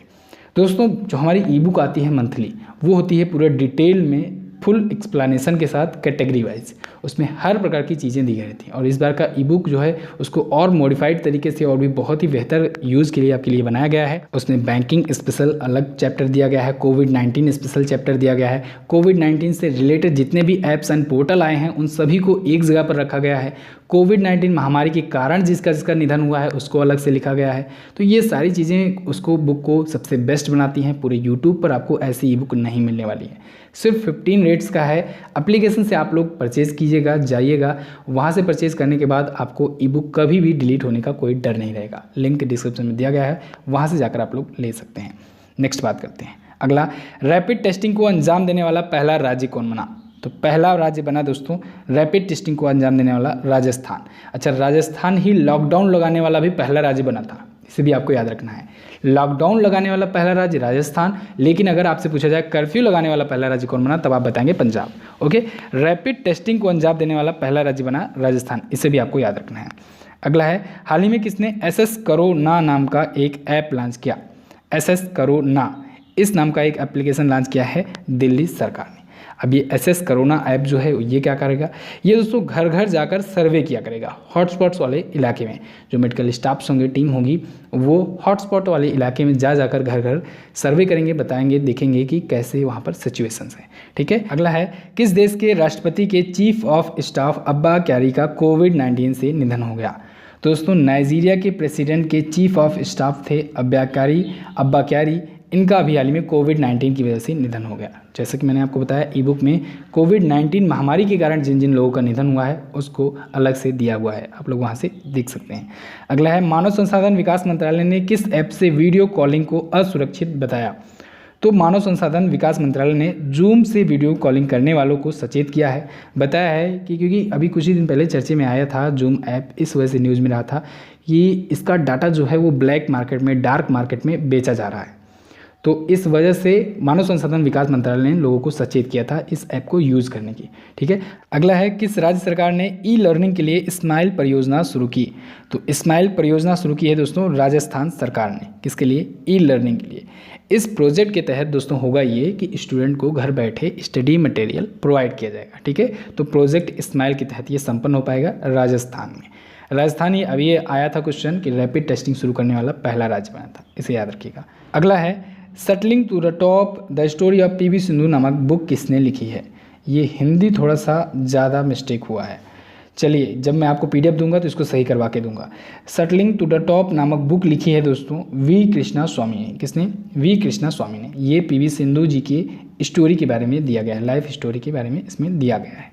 दोस्तों जो हमारी ई बुक आती है मंथली, वो होती है पूरे डिटेल में फुल एक्सप्लेनेशन के साथ कैटेगरी वाइज, उसमें हर प्रकार की चीज़ें दी गई थी। और इस बार का ई बुक जो है उसको और मॉडिफाइड तरीके से और भी बहुत ही बेहतर यूज़ के लिए आपके लिए बनाया गया है। उसमें बैंकिंग स्पेशल अलग चैप्टर दिया गया है, कोविड-19 स्पेशल चैप्टर दिया गया है। कोविड-19 से रिलेटेड जितने भी ऐप्स एंड पोर्टल आए हैं उन सभी को एक जगह पर रखा गया है। कोविड-19 महामारी के कारण जिसका निधन हुआ है उसको अलग से लिखा गया है। तो ये सारी चीज़ें उसको बुक को सबसे बेस्ट बनाती हैं। पूरे यूट्यूब पर आपको ऐसी ई बुक नहीं मिलने वाली है। सिर्फ 15 रेट्स का है। एप्लीकेशन से आप लोग परचेज़ कीजिएगा, जाइएगा, वहाँ से परचेज़ करने के बाद आपको ई बुक कभी भी डिलीट होने का कोई डर नहीं रहेगा। लिंक डिस्क्रिप्शन में दिया गया है, वहाँ से जाकर आप लोग ले सकते हैं। नेक्स्ट बात करते हैं। अगला, रैपिड टेस्टिंग को अंजाम देने वाला पहला राज्य कौन बना? तो पहला राज्य बना दोस्तों रैपिड टेस्टिंग को अंजाम देने वाला राजस्थान। अच्छा, राजस्थान ही लॉकडाउन लगाने वाला भी पहला राज्य बना था, इसे भी आपको याद रखना है। लॉकडाउन लगाने वाला पहला राज्य राजस्थान, लेकिन अगर आपसे पूछा जाए कर्फ्यू लगाने वाला पहला राज्य कौन बना, तब आप बताएंगे पंजाब। ओके, रैपिड टेस्टिंग को अंजाम देने वाला पहला राज्य बना राजस्थान, इसे भी आपको याद रखना है। अगला है, हाल ही में किसने SS कोरोना नाम का एक ऐप लॉन्च किया? SS कोरोना, इस नाम का एक एप्लीकेशन लॉन्च किया है दिल्ली सरकार ने। अब ये SS कोरोना ऐप जो है ये क्या करेगा? ये दोस्तों घर घर जाकर सर्वे किया करेगा हॉटस्पॉट्स वाले इलाके में। जो मेडिकल स्टाफ्स होंगे, टीम होगी, वो हॉटस्पॉट वाले इलाके में जाकर घर घर सर्वे करेंगे, बताएंगे, देखेंगे कि कैसे वहाँ पर सिचुएशंस हैं। ठीक है। अगला है, किस देश के राष्ट्रपति के चीफ ऑफ स्टाफ अब्बा क्यारी का कोविड-19 से निधन हो गया? दोस्तों नाइजीरिया के प्रेसिडेंट के चीफ ऑफ स्टाफ थे अब्बा क्यारी। इनका अभी हाल ही में कोविड-19 की वजह से निधन हो गया। जैसे कि मैंने आपको बताया ई बुक में कोविड-19 महामारी के कारण जिन जिन लोगों का निधन हुआ है उसको अलग से दिया हुआ है, आप लोग वहां से देख सकते हैं। अगला है, मानव संसाधन विकास मंत्रालय ने किस ऐप से वीडियो कॉलिंग को असुरक्षित बताया? तो मानव संसाधन विकास मंत्रालय ने जूम से वीडियो कॉलिंग करने वालों को सचेत किया है, बताया है कि क्योंकि अभी कुछ ही दिन पहले चर्चे में आया था जूम ऐप, इस वजह से न्यूज़ में रहा था कि इसका डाटा जो है वो ब्लैक मार्केट में, डार्क मार्केट में बेचा जा रहा है। तो इस वजह से मानव संसाधन विकास मंत्रालय ने लोगों को सचेत किया था इस ऐप को यूज़ करने की। ठीक है। अगला है, किस राज्य सरकार ने ई लर्निंग के लिए स्माइल परियोजना शुरू की? तो स्माइल परियोजना शुरू की है दोस्तों राजस्थान सरकार ने। किसके लिए? ई लर्निंग के लिए। इस प्रोजेक्ट के तहत दोस्तों होगा ये कि स्टूडेंट को घर बैठे स्टडी मटेरियल प्रोवाइड किया जाएगा। ठीक है। तो प्रोजेक्ट स्माइल के तहत ये संपन्न हो पाएगा राजस्थान में। राजस्थान ही अभी ये आया था क्वेश्चन कि रैपिड टेस्टिंग शुरू करने वाला पहला राज्य बना था, इसे याद रखिएगा। अगला है, shuttling to the top the story of PV Sindhu नामक बुक किसने लिखी है? ये हिंदी थोड़ा सा ज़्यादा मिस्टेक हुआ है। चलिए, जब मैं आपको PDF दूंगा तो इसको सही करवा के दूंगा। सेटलिंग टू द टॉप नामक बुक लिखी है दोस्तों V कृष्णा स्वामी ने। किसने? V कृष्णा स्वामी ने। ये PV सिंधु जी की स्टोरी के बारे में दिया गया है, लाइफ स्टोरी के बारे में इसमें दिया गया है।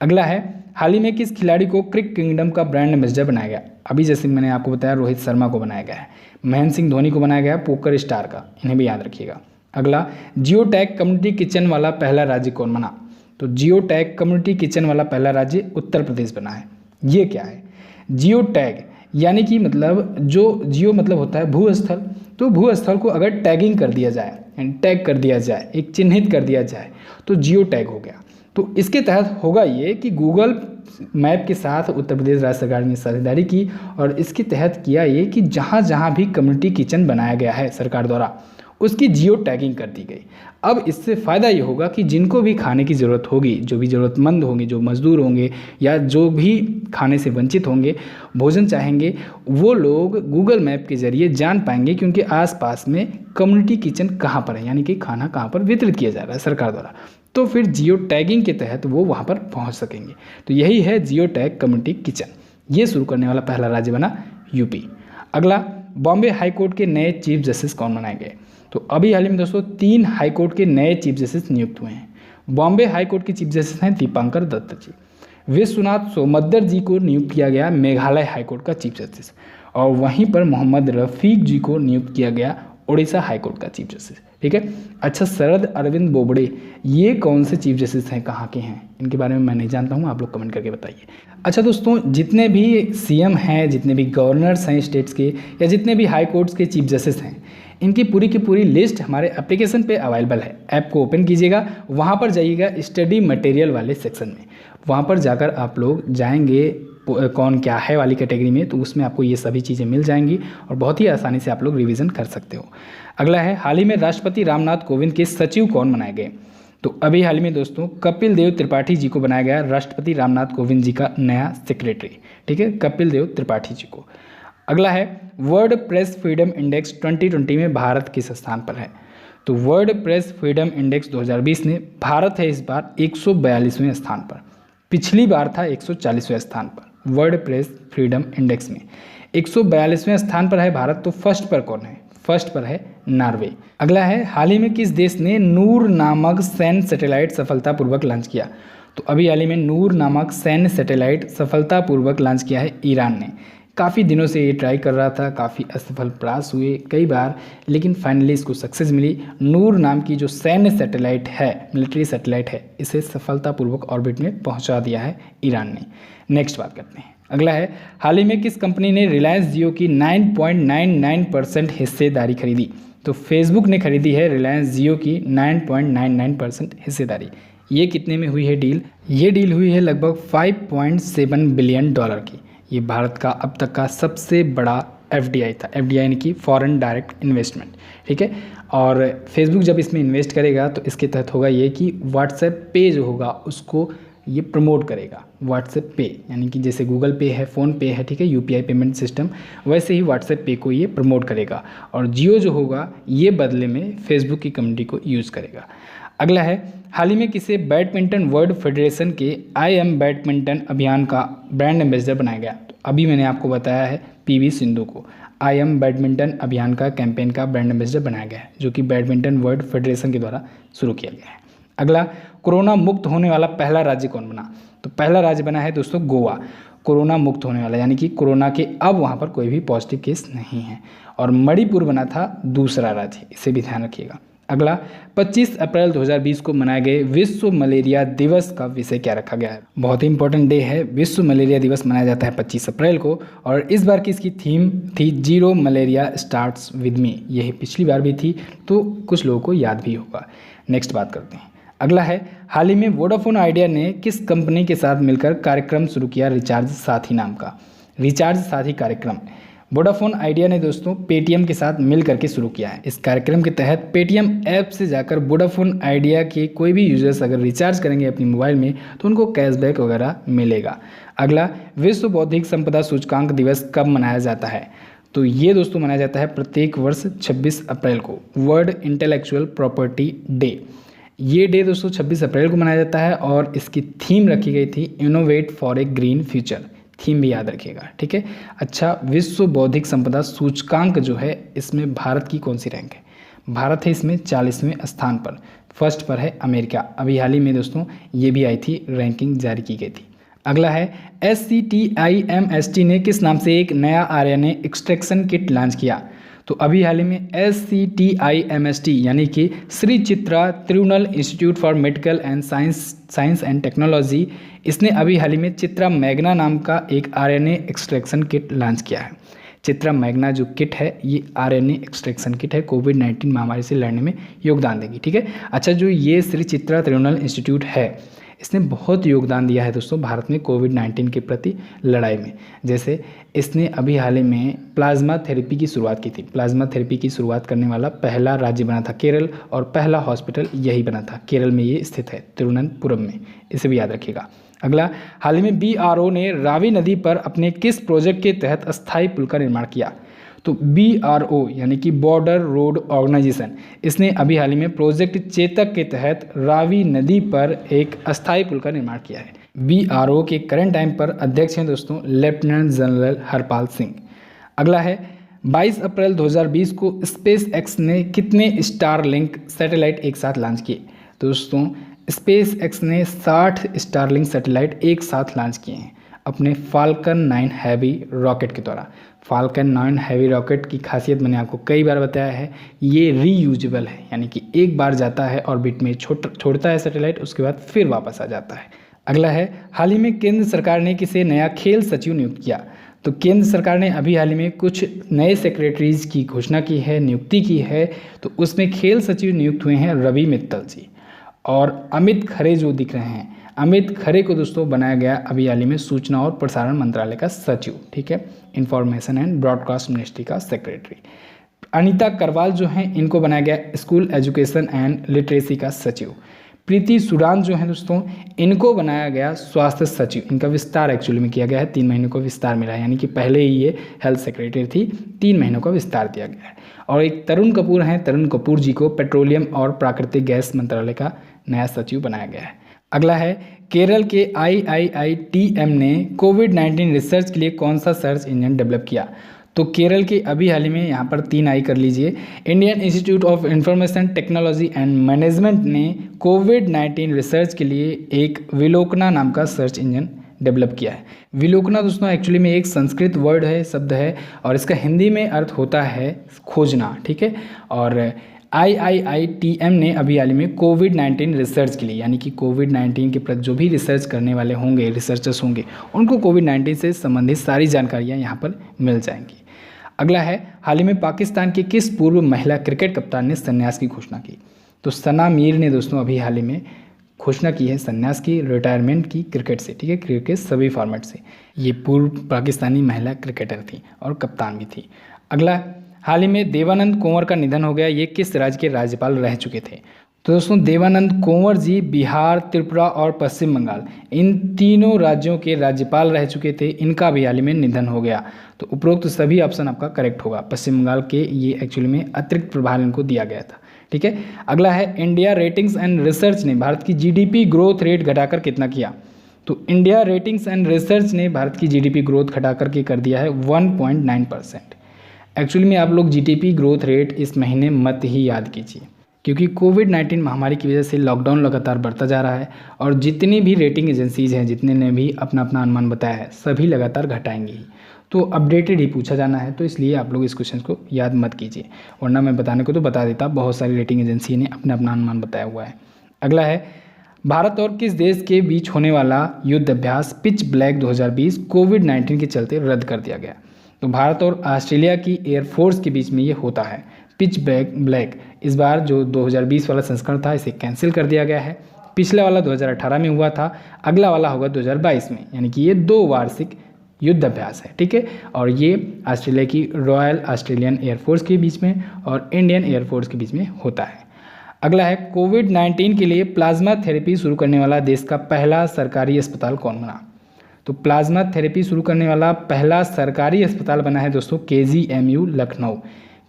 अगला है, हाल ही में किस खिलाड़ी को क्रिक किंगडम का ब्रांड एम्बेसडर बनाया गया? अभी जैसे मैंने आपको बताया रोहित शर्मा को बनाया गया है, महेंद्र सिंह धोनी को बनाया गया पोकर स्टार का, इन्हें भी याद रखिएगा। अगला, जियो टैग कम्युनिटी किचन वाला पहला राज्य कौन बना? तो जियो टैग कम्युनिटी किचन वाला पहला राज्य उत्तर प्रदेश बना है। ये क्या है? जियो टैग यानी कि मतलब जो जियो मतलब होता है भूस्थल, तो भूस्थल को अगर टैगिंग कर दिया जाए, यानी टैग कर दिया जाए, एक चिन्हित कर दिया जाए, तो जियो टैग हो गया। तो इसके तहत होगा ये कि गूगल मैप के साथ उत्तर प्रदेश राज्य सरकार ने साझेदारी की और इसके तहत किया ये कि जहाँ जहाँ भी कम्युनिटी किचन बनाया गया है सरकार द्वारा, उसकी जियो टैगिंग कर दी गई। अब इससे फ़ायदा ये होगा कि जिनको भी खाने की ज़रूरत होगी, जो भी ज़रूरतमंद होंगे, जो मज़दूर होंगे या जो भी खाने से वंचित होंगे, भोजन चाहेंगे, वो लोग गूगल मैप के ज़रिए जान पाएंगे कि उनके आसपास में कम्युनिटी किचन कहाँ पर है, यानी कि खाना कहाँ पर वितरित किया जा रहा है सरकार द्वारा। तो फिर जियो टैगिंग के तहत वो वहाँ पर पहुँच सकेंगे। तो यही है जियो टैग कम्युनिटी किचन। ये शुरू करने वाला पहला राज्य बना यूपी। अगला, बॉम्बे हाई कोर्ट के नए चीफ जस्टिस कौन बनाए गए? तो अभी हाल ही में दोस्तों 3 हाई कोर्ट के नए चीफ जस्टिस नियुक्त हुए हैं। बॉम्बे हाई कोर्ट के चीफ जस्टिस हैं दीपांकर दत्त जी। विश्वनाथ सोमद्दर जी को नियुक्त किया गया मेघालय हाई कोर्ट का चीफ जस्टिस, और वहीं पर मोहम्मद रफ़ीक जी को नियुक्त किया गया उड़ीसा हाई कोर्ट का चीफ जस्टिस। ठीक है। अच्छा, शरद अरविंद बोबड़े, ये कौन से चीफ जस्टिस हैं, कहाँ के हैं? इनके बारे में मैं नहीं जानता हूँ, आप लोग कमेंट करके बताइए। अच्छा दोस्तों, जितने भी सीएम हैं, जितने भी गवर्नर्स हैं स्टेट्स के, या जितने भी हाई कोर्ट्स के चीफ जस्टिस हैं, इनकी पूरी की पूरी लिस्ट हमारे एप्लीकेशन पे अवेलेबल है। ऐप को ओपन कीजिएगा, वहाँ पर जाइएगा स्टडी मटेरियल वाले सेक्शन में, वहाँ पर जाकर आप लोग जाएंगे कौन क्या है वाली कैटेगरी में, तो उसमें आपको ये सभी चीज़ें मिल जाएंगी और बहुत ही आसानी से आप लोग रिवीजन कर सकते हो। अगला है, हाल ही में राष्ट्रपति रामनाथ कोविंद के सचिव कौन बनाए गए? तो अभी हाल ही में दोस्तों कपिल देव त्रिपाठी जी को बनाया गया राष्ट्रपति रामनाथ कोविंद जी का नया सेक्रेटरी। ठीक है, कपिल देव त्रिपाठी जी को। अगला है, वर्ल्ड प्रेस फ्रीडम इंडेक्स 2020 में भारत किस स्थान पर है? तो वर्ल्ड प्रेस फ्रीडम इंडेक्स 2020 में भारत है इस बार 142वें स्थान पर। पिछली बार था 140वें स्थान पर। वर्ल्ड प्रेस फ्रीडम इंडेक्स में 142वें स्थान पर है भारत। तो फर्स्ट पर कौन है? फर्स्ट पर है नॉर्वे। अगला है, हाल ही में किस देश ने नूर नामक सैन्य सैटेलाइट सफलतापूर्वक लॉन्च किया? तो अभी हाल ही में नूर नामक सैन्य सैटेलाइट सफलतापूर्वक लॉन्च किया है ईरान ने। काफ़ी दिनों से ये ट्राई कर रहा था, काफ़ी असफल प्रयास हुए कई बार, लेकिन फाइनली इसको सक्सेस मिली। नूर नाम की जो सैन्य सैटेलाइट है, मिलिट्री सैटेलाइट है, इसे सफलतापूर्वक ऑर्बिट में पहुंचा दिया है ईरान ने। नेक्स्ट बात करते हैं। अगला है, हाल ही में किस कंपनी ने रिलायंस जियो की 9.99% हिस्सेदारी खरीदी? तो फेसबुक ने खरीदी है रिलायंस जियो की 9.99% हिस्सेदारी। ये कितने में हुई है डील? ये डील हुई है लगभग $5.7 बिलियन की। ये भारत का अब तक का सबसे बड़ा एफडीआई था। एफडीआई यानी कि फॉरेन डायरेक्ट इन्वेस्टमेंट। ठीक है। और फेसबुक जब इसमें इन्वेस्ट करेगा तो इसके तहत होगा ये कि व्हाट्सएप पे जो होगा उसको ये प्रमोट करेगा। व्हाट्सएप पे यानी कि जैसे गूगल पे है, फ़ोन पे है, ठीक है, यूपीआई पेमेंट सिस्टम, वैसे ही व्हाट्सएप पे को ये प्रमोट करेगा। और जियो जो होगा ये बदले में फेसबुक की कम्युनिटी को यूज़ करेगा। अगला है, हाल ही में किसे बैडमिंटन वर्ल्ड फेडरेशन के आई एम बैडमिंटन अभियान का ब्रांड एम्बेसडर बनाया गया? तो अभी मैंने आपको बताया है पीवी सिंधु को आई एम बैडमिंटन अभियान का कैंपेन का ब्रांड एम्बेसडर बनाया गया है, जो कि बैडमिंटन वर्ल्ड फेडरेशन के द्वारा शुरू किया गया है। अगला, कोरोना मुक्त होने वाला पहला राज्य कौन बना? तो पहला राज्य बना है दोस्तों गोवा। कोरोना मुक्त होने वाला यानी कि कोरोना के अब वहाँ पर कोई भी पॉजिटिव केस नहीं है। और मणिपुर बना था दूसरा राज्य, इसे भी ध्यान रखिएगा। अगला, 25 अप्रैल 2020 को मनाए गए विश्व मलेरिया दिवस का विषय क्या रखा गया है? बहुत ही इंपॉर्टेंट डे है, विश्व मलेरिया दिवस मनाया जाता है 25 अप्रैल को। और इस बार की इसकी थीम थी zero malaria starts with me. यही पिछली बार भी थी, तो कुछ लोगों को याद भी होगा। नेक्स्ट बात करते हैं। अगला है, हाल ही में वोडाफोन आइडिया ने किस कंपनी के साथ मिलकर कार्यक्रम शुरू किया रिचार्ज साथी नाम का? रिचार्ज साथी कार्यक्रम वोडाफोन आइडिया ने दोस्तों पेटीएम के साथ मिल करके शुरू किया है। इस कार्यक्रम के तहत पेटीएम ऐप से जाकर वोडाफोन आइडिया के कोई भी यूजर्स अगर रिचार्ज करेंगे अपनी मोबाइल में तो उनको कैशबैक वगैरह मिलेगा। अगला, विश्व बौद्धिक संपदा सूचकांक दिवस कब मनाया जाता है? तो ये दोस्तों मनाया जाता है प्रत्येक वर्ष 26 अप्रैल को, वर्ल्ड इंटेलेक्चुअल प्रॉपर्टी डे। ये डे दोस्तों 26 अप्रैल को मनाया जाता है और इसकी थीम रखी गई थी innovate for a green future. Theme भी याद रखिएगा, ठीक है। अच्छा, विश्व बौद्धिक संपदा सूचकांक जो है इसमें भारत की कौन सी रैंक है? भारत है इसमें 40वें स्थान पर। फर्स्ट पर है अमेरिका। अभी हाल ही में दोस्तों ये भी आई थी, रैंकिंग जारी की गई थी। अगला है, SCTIMST ने किस नाम से एक नया RNA एक्सट्रैक्शन किट लॉन्च किया? तो अभी हाल ही में SCTIMST यानी कि Shri Chitra Tirunal institute for medical and science and technology, इसने अभी हाल ही में चित्रा मैग्ना नाम का एक RNA एक्सट्रैक्शन किट लॉन्च किया है। चित्रा मैग्ना जो किट है ये RNA एक्सट्रैक्शन किट है, कोविड-19 महामारी से लड़ने में योगदान देगी। ठीक है, अच्छा जो ये श्री चित्रा तिरुनल इंस्टीट्यूट है इसने बहुत योगदान दिया है दोस्तों भारत में कोविड-19 के प्रति लड़ाई में। जैसे इसने अभी हाल ही में प्लाज्मा थेरेपी की शुरुआत की थी। प्लाज्मा थेरेपी की शुरुआत करने वाला पहला राज्य बना था केरल, और पहला हॉस्पिटल यही बना था, केरल में ये स्थित है, तिरुवनंतपुरम में, इसे भी याद रखिएगा। अगला, हाल ही में BRO ने रावी नदी पर अपने किस प्रोजेक्ट के तहत अस्थायी पुल का निर्माण किया? तो BRO यानी कि बॉर्डर रोड ऑर्गेनाइजेशन, इसने अभी हाल ही में प्रोजेक्ट चेतक के तहत रावी नदी पर एक अस्थायी पुल का निर्माण किया है। BRO के करंट टाइम पर अध्यक्ष हैं दोस्तों लेफ्टिनेंट जनरल हरपाल सिंह। अगला है 22 अप्रैल 2020 को स्पेस एक्स ने कितने स्टारलिंक सैटेलाइट एक साथ लॉन्च किए? दोस्तों स्पेस एक्स ने 60 स्टारलिंक सैटेलाइट एक साथ लॉन्च किए हैं अपने फाल्कन 9 हैवी रॉकेट के द्वारा। फाल्कन 9 हैवी रॉकेट की खासियत मैंने आपको कई बार बताया है, ये रीयूजेबल है, यानी कि एक बार जाता है ऑर्बिट में छोड़ता है सैटेलाइट, उसके बाद फिर वापस आ जाता है। अगला है, हाल ही में केंद्र सरकार ने किसे नया खेल सचिव नियुक्त किया? तो केंद्र सरकार ने अभी हाल ही में कुछ नए सेक्रेटरीज की घोषणा की है, नियुक्ति की है। तो उसमें खेल सचिव नियुक्त हुए हैं रवि मित्तल जी, और अमित खरे जो दिख रहे हैं, अमित खरे को दोस्तों बनाया गया अभी हाल ही में सूचना और प्रसारण मंत्रालय का सचिव। ठीक है, इंफॉर्मेशन एंड ब्रॉडकास्ट मिनिस्ट्री का सेक्रेटरी। अनीता करवाल जो हैं इनको बनाया गया स्कूल एजुकेशन एंड लिटरेसी का सचिव। प्रीति सुडान जो हैं दोस्तों इनको बनाया गया स्वास्थ्य सचिव। इनका विस्तार एक्चुअली में किया गया है, 3 महीनों का विस्तार मिला है, यानी कि पहले ही ये हेल्थ सेक्रेटरी थी, 3 महीनों का विस्तार दिया गया है। और एक तरुण कपूर हैं, तरुण कपूर जी को पेट्रोलियम और प्राकृतिक गैस मंत्रालय का नया सचिव बनाया गया है। अगला है, केरल के IIITM ने कोविड-19 रिसर्च के लिए कौन सा सर्च इंजन डेवलप किया? तो केरल के अभी हाल ही में यहाँ पर 3 आई कर लीजिए, Indian institute of information technology and management ने कोविड-19 रिसर्च के लिए एक विलोकना नाम का सर्च इंजन डेवलप किया है। विलोकना दोस्तों एक्चुअली में एक संस्कृत वर्ड है, शब्द है, और इसका हिंदी में अर्थ होता है खोजना। ठीक है, और IIITM ने अभी हाल ही में कोविड-19 रिसर्च के लिए, यानी कि कोविड-19 के प्रति जो भी रिसर्च करने वाले होंगे, रिसर्चर्स होंगे, उनको कोविड-19 से संबंधित सारी जानकारियाँ यहाँ पर मिल जाएंगी। अगला है, हाल ही में पाकिस्तान की किस पूर्व महिला क्रिकेट कप्तान ने संन्यास की घोषणा की? तो सना मीर ने दोस्तों अभी हाल ही में घोषणा की है संन्यास की, रिटायरमेंट की क्रिकेट से। ठीक है, क्रिकेट के सभी फॉर्मेट से। ये पूर्व पाकिस्तानी महिला क्रिकेटर थी और कप्तान भी थी। अगला, हाल ही में देवानंद कुंवर का निधन हो गया, ये किस राज्य के राज्यपाल रह चुके थे? तो दोस्तों देवानंद कुंवर जी बिहार, त्रिपुरा और पश्चिम बंगाल, इन तीनों राज्यों के राज्यपाल रह चुके थे। इनका भी हाल ही में निधन हो गया। तो उपरोक्त सभी ऑप्शन आपका करेक्ट होगा। पश्चिम बंगाल के ये एक्चुअली में अतिरिक्त प्रभार इनको दिया गया था। ठीक है, अगला है, इंडिया रेटिंग्स एंड रिसर्च ने भारत की GDP ग्रोथ रेट घटाकर कितना किया? तो इंडिया रेटिंग्स एंड रिसर्च ने भारत की GDP ग्रोथ घटाकर के कर दिया है 1.9%। एक्चुअली में आप लोग GDP ग्रोथ रेट इस महीने मत ही याद कीजिए, क्योंकि कोविड-19 महामारी की वजह से लॉकडाउन लगातार बढ़ता जा रहा है, और जितनी भी रेटिंग एजेंसीज हैं, जितने ने भी अपना अपना अनुमान बताया है, सभी लगातार घटाएंगे ही। तो अपडेटेड ही पूछा जाना है, तो इसलिए आप लोग इस क्वेश्चन को याद मत कीजिए, वरना मैं बताने को तो बता देता, बहुत सारी रेटिंग एजेंसी ने अपना अपना अनुमान बताया हुआ है। अगला है, भारत और किस देश के बीच होने वाला युद्ध अभ्यास पिच ब्लैक 2020 कोविड-19 के चलते रद्द कर दिया गया? तो भारत और ऑस्ट्रेलिया की एयरफोर्स के बीच में ये होता है पिच ब्लैक। इस बार जो 2020 वाला संस्करण था इसे कैंसिल कर दिया गया है। पिछला वाला 2018 में हुआ था, अगला वाला होगा 2022 में, यानी कि ये 2 वार्षिक युद्ध अभ्यास है। ठीक है, और ये ऑस्ट्रेलिया की रॉयल ऑस्ट्रेलियन एयरफोर्स के बीच में और इंडियन एयरफोर्स के बीच में होता है। अगला है, कोविड-19 के लिए प्लाज्मा थेरेपी शुरू करने वाला देश का पहला सरकारी अस्पताल कौन बना? तो प्लाज्मा थेरेपी शुरू करने वाला पहला सरकारी अस्पताल बना है दोस्तों KGMU Lucknow,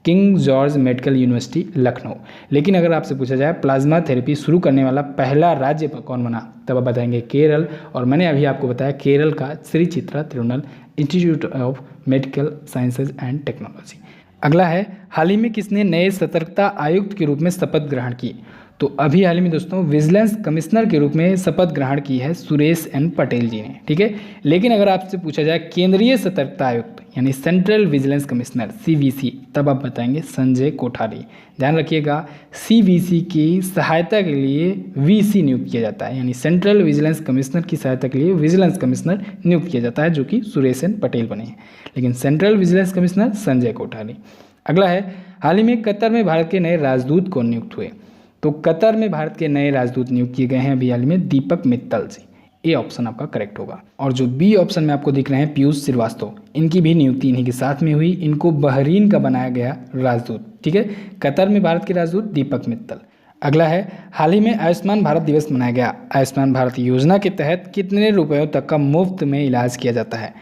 king George medical university Lucknow. लेकिन अगर आपसे पूछा जाए प्लाज्मा थेरेपी शुरू करने वाला पहला राज्य कौन बना, तब आप बताएंगे केरल, और मैंने अभी आपको बताया केरल का Shri Chitra Tirunal institute of medical sciences and technology. अगला है, हाल ही में किसने नए सतर्कता आयुक्त के रूप में शपथ ग्रहण की? तो अभी हाल ही में दोस्तों विजिलेंस कमिश्नर के रूप में शपथ ग्रहण की है सुरेश N पटेल जी ने। ठीक है, लेकिन अगर आपसे पूछा जाए केंद्रीय सतर्कता आयुक्त, यानी सेंट्रल विजिलेंस कमिश्नर CVC, तब आप बताएंगे संजय कोठारी। ध्यान रखिएगा, CVC की सहायता के लिए VC नियुक्त किया जाता है, यानी सेंट्रल विजिलेंस कमिश्नर की सहायता के लिए विजिलेंस कमिश्नर नियुक्त किया जाता है, जो कि सुरेश एन पटेल बने हैं, लेकिन central vigilance commissioner Sanjay Kothari. अगला है, हाल ही में कतर में भारत के नए राजदूत कौन नियुक्त हुए? तो कतर में भारत के नए राजदूत नियुक्त किए गए हैं अभी हाल ही में दीपक मित्तल जी। ए ऑप्शन आपका करेक्ट होगा। और जो बी ऑप्शन में आपको दिख रहे हैं पीयूष श्रीवास्तव, इनकी भी नियुक्ति इन्हीं के साथ में हुई। इनको बहरीन का बनाया गया राजदूत। ठीक है, कतर में भारत के राजदूत दीपक मित्तल। अगला है, हाल ही में आयुष्मान भारत दिवस मनाया गया। आयुष्मान भारत योजना के तहत कितने रुपयों तक का मुफ्त में इलाज किया जाता है?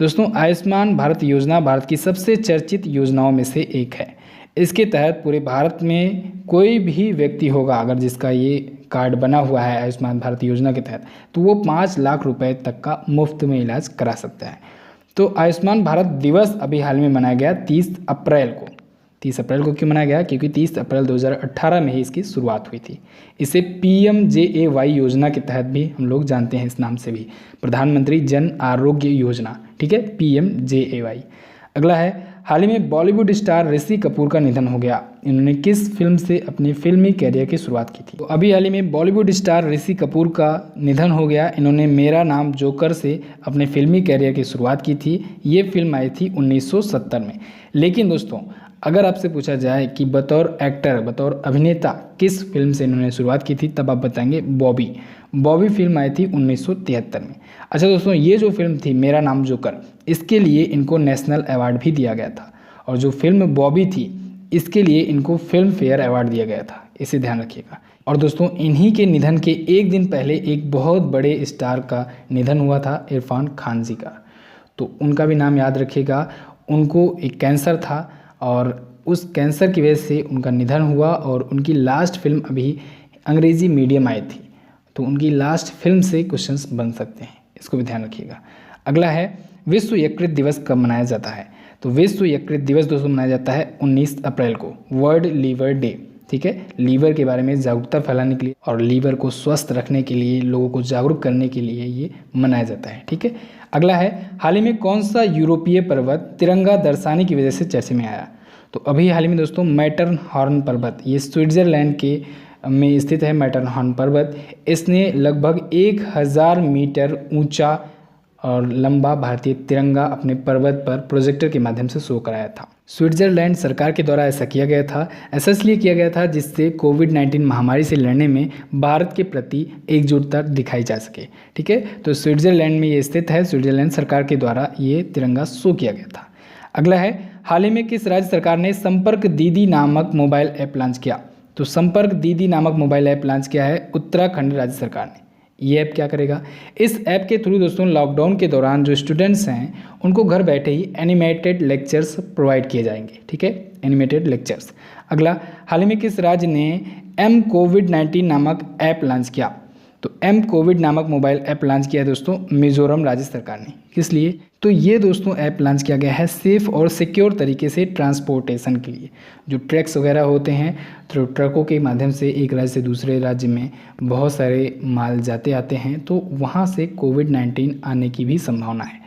दोस्तों, आयुष्मान भारत योजना भारत की सबसे चर्चित योजनाओं में से एक है। इसके तहत पूरे भारत में कोई भी व्यक्ति होगा अगर जिसका ये कार्ड बना हुआ है आयुष्मान भारत योजना के तहत, तो वो 5 लाख रुपए तक का मुफ्त में इलाज करा सकता है। तो आयुष्मान भारत दिवस अभी हाल में मनाया गया 30 अप्रैल को। 30 अप्रैल को क्यों मनाया गया? क्योंकि 30 अप्रैल 2018 में ही इसकी शुरुआत हुई थी। इसे PMJAY योजना के तहत भी हम लोग जानते हैं, इस नाम से भी, प्रधानमंत्री जन आरोग्य योजना। ठीक है, PMJAY। अगला है, हाल ही में बॉलीवुड स्टार ऋषि कपूर का निधन हो गया। इन्होंने किस फिल्म से अपनी फिल्मी कैरियर की शुरुआत की थी? तो अभी हाल ही में बॉलीवुड स्टार ऋषि कपूर का निधन हो गया। इन्होंने मेरा नाम जोकर से अपने फिल्मी कैरियर की शुरुआत की थी। ये फिल्म आई थी 1970 में। लेकिन दोस्तों, अगर आपसे पूछा जाए कि बतौर एक्टर, बतौर अभिनेता किस फिल्म से इन्होंने शुरुआत की थी, तब आप बताएंगे बॉबी। बॉबी फिल्म आई थी 1973 में। अच्छा दोस्तों, ये जो फिल्म थी मेरा नाम जोकर, इसके लिए इनको नेशनल अवार्ड भी दिया गया था। और जो फिल्म बॉबी थी, इसके लिए इनको फिल्म फेयर अवार्ड दिया गया था। इसे ध्यान रखिएगा। और दोस्तों, इन्हीं के निधन के एक दिन पहले एक बहुत बड़े स्टार का निधन हुआ था, इरफान खान जी का। तो उनका भी नाम याद रखिएगा। उनको एक कैंसर था और उस कैंसर की वजह से उनका निधन हुआ। और उनकी लास्ट फिल्म अभी अंग्रेज़ी मीडियम आई थी, तो उनकी लास्ट फिल्म से क्वेश्चंस बन सकते हैं, इसको भी ध्यान रखिएगा। अगला है, विश्व यकृत दिवस कब मनाया जाता है? तो विश्व यकृत दिवस दोस्तों मनाया जाता है 19 अप्रैल को, वर्ल्ड लीवर डे। ठीक है, लीवर के बारे में जागरूकता फैलाने के लिए और लीवर को स्वस्थ रखने के लिए, लोगों को जागरूक करने के लिए ये मनाया जाता है। ठीक है, अगला है, हाल ही में कौन सा यूरोपीय पर्वत तिरंगा दर्शाने की वजह से चर्चा में आया? तो अभी हाल ही में दोस्तों मैटरहॉर्न पर्वत, ये स्विट्जरलैंड के में स्थित है मैटरहॉर्न पर्वत। इसने लगभग 1000 मीटर ऊंचा और लंबा भारतीय तिरंगा अपने पर्वत पर प्रोजेक्टर के माध्यम से शो कराया था। स्विट्जरलैंड सरकार के द्वारा ऐसा किया गया था। ऐसा इसलिए किया गया था जिससे कोविड-19 महामारी से लड़ने में भारत के प्रति एकजुटता दिखाई जा सके। ठीक है, तो स्विट्जरलैंड में ये स्थित है। स्विट्जरलैंड सरकार के द्वारा ये तिरंगा शो किया गया था। अगला है, हाल ही में किस राज्य सरकार ने संपर्क दीदी नामक मोबाइल ऐप लॉन्च किया? तो संपर्क दीदी नामक मोबाइल ऐप लॉन्च किया है उत्तराखंड राज्य सरकार ने। ये ऐप क्या करेगा? इस ऐप के थ्रू दोस्तों लॉकडाउन के दौरान जो स्टूडेंट्स हैं उनको घर बैठे ही एनिमेटेड लेक्चर्स प्रोवाइड किए जाएंगे। ठीक है, एनिमेटेड लेक्चर्स। अगला, हाल ही में किस राज्य ने M-COVID-19 नामक ऐप लॉन्च किया? तो M-COVID नामक मोबाइल ऐप लॉन्च किया है दोस्तों मिजोरम राज्य सरकार ने। किस लिए? तो ये दोस्तों ऐप लॉन्च किया गया है सेफ़ और सिक्योर तरीके से ट्रांसपोर्टेशन के लिए। जो ट्रक्स वगैरह होते हैं, तो ट्रकों के माध्यम से एक राज्य से दूसरे राज्य में बहुत सारे माल जाते आते हैं, तो वहाँ से कोविड-19 आने की भी संभावना है।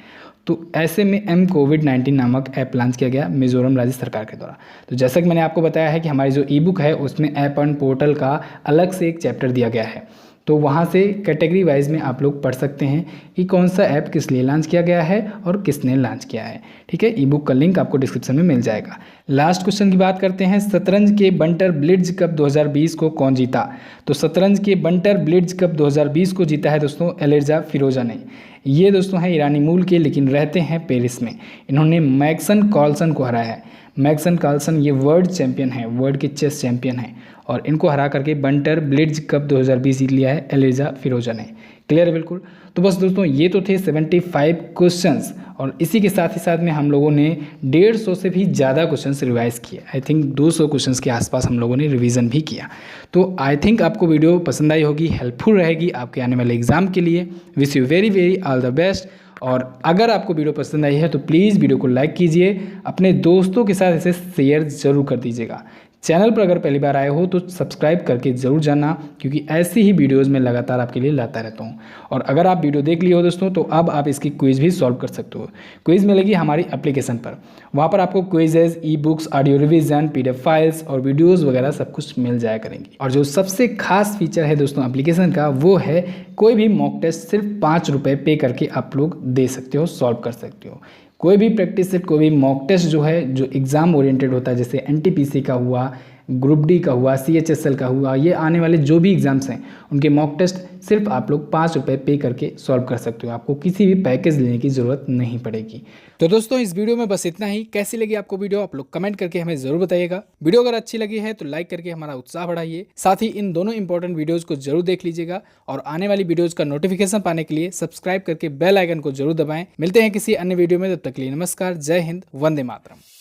तो ऐसे में M-COVID-19 नामक ऐप लॉन्च किया गया मिजोरम राज्य सरकार के द्वारा। तो जैसा कि मैंने आपको बताया है कि हमारी जो ई बुक है उसमें ऐप एंड पोर्टल का अलग से एक चैप्टर दिया गया है। तो वहाँ से कैटेगरी वाइज में आप लोग पढ़ सकते हैं कि कौन सा ऐप किस लिए लॉन्च किया गया है और किसने लॉन्च किया है। ठीक है, ई बुक का लिंक आपको डिस्क्रिप्शन में मिल जाएगा। लास्ट क्वेश्चन की बात करते हैं, शतरंज के बंटर ब्लिट्ज कप 2020 को कौन जीता? तो शतरंज के बंटर ब्लिट्ज कप 2020 को जीता है दोस्तों एलिजा फिरोजा ने। ये दोस्तों हैं ईरानी मूल के लेकिन रहते हैं पेरिस में। इन्होंने मैग्सन कार्लसन को हराया है। मैग्सन कार्लसन ये वर्ल्ड चैंपियन है, वर्ल्ड के चेस चैंपियन है, और इनको हरा करके बंटर ब्लिट्ज कप 2020 जीत लिया है एलिजा फिरोजा ने। क्लियर है बिल्कुल? तो बस दोस्तों ये तो थे 75 क्वेश्चंस, और इसी के साथ ही साथ में हम लोगों ने 150 से भी ज़्यादा क्वेश्चंस रिवाइज किए। आई थिंक 200 क्वेश्चंस के आसपास हम लोगों ने रिवीजन भी किया। तो आई थिंक आपको वीडियो पसंद आई होगी, हेल्पफुल रहेगी आपके आने वाले एग्जाम के लिए। Wish you very very all the best. और अगर आपको वीडियो पसंद आई है तो प्लीज़ वीडियो को लाइक कीजिए, अपने दोस्तों के साथ इसे शेयर ज़रूर कर दीजिएगा। चैनल पर अगर पहली बार आए हो तो सब्सक्राइब करके ज़रूर जाना, क्योंकि ऐसी ही वीडियोज़ में लगातार आपके लिए लाता रहता हूँ। और अगर आप वीडियो देख लिए हो दोस्तों तो अब आप इसकी क्विज़ भी सॉल्व कर सकते हो। क्विज़ मिलेगी हमारी एप्लीकेशन पर, वहाँ पर आपको quizzes, e books, audio revision, PDF files और वीडियोज़ वगैरह सब कुछ मिल जाया करेंगी। और जो सबसे खास फीचर है दोस्तों एप्लीकेशन का, वो है कोई भी मॉक टेस्ट सिर्फ 5 रुपये पे करके आप लोग दे सकते हो, सॉल्व कर सकते हो। कोई भी प्रैक्टिस सेट, कोई भी मॉक टेस्ट जो है, जो एग्ज़ाम ओरिएंटेड होता है, जैसे NTPC का हुआ, ग्रुप डी का हुआ, CHSL का हुआ, ये आने वाले जो भी एग्ज़ाम्स हैं उनके मॉक टेस्ट सिर्फ आप लोग 5 रुपये पे करके सॉल्व कर सकते हो। आपको किसी भी पैकेज लेने की ज़रूरत नहीं पड़ेगी। तो दोस्तों इस वीडियो में बस इतना ही। कैसी लगी आपको वीडियो आप लोग कमेंट करके हमें ज़रूर बताइएगा। वीडियो अगर अच्छी लगी है तो लाइक करके हमारा उत्साह बढ़ाइए। साथ ही इन दोनों इंपॉर्टेंट वीडियोज़ को जरूर देख लीजिएगा और आने वाली वीडियोज़ का नोटिफिकेशन पाने के लिए सब्सक्राइब करके बेल आइकन को जरूर दबाएं। मिलते हैं किसी अन्य वीडियो में, तब तक के लिए नमस्कार, जय हिंद, वंदे मातरम।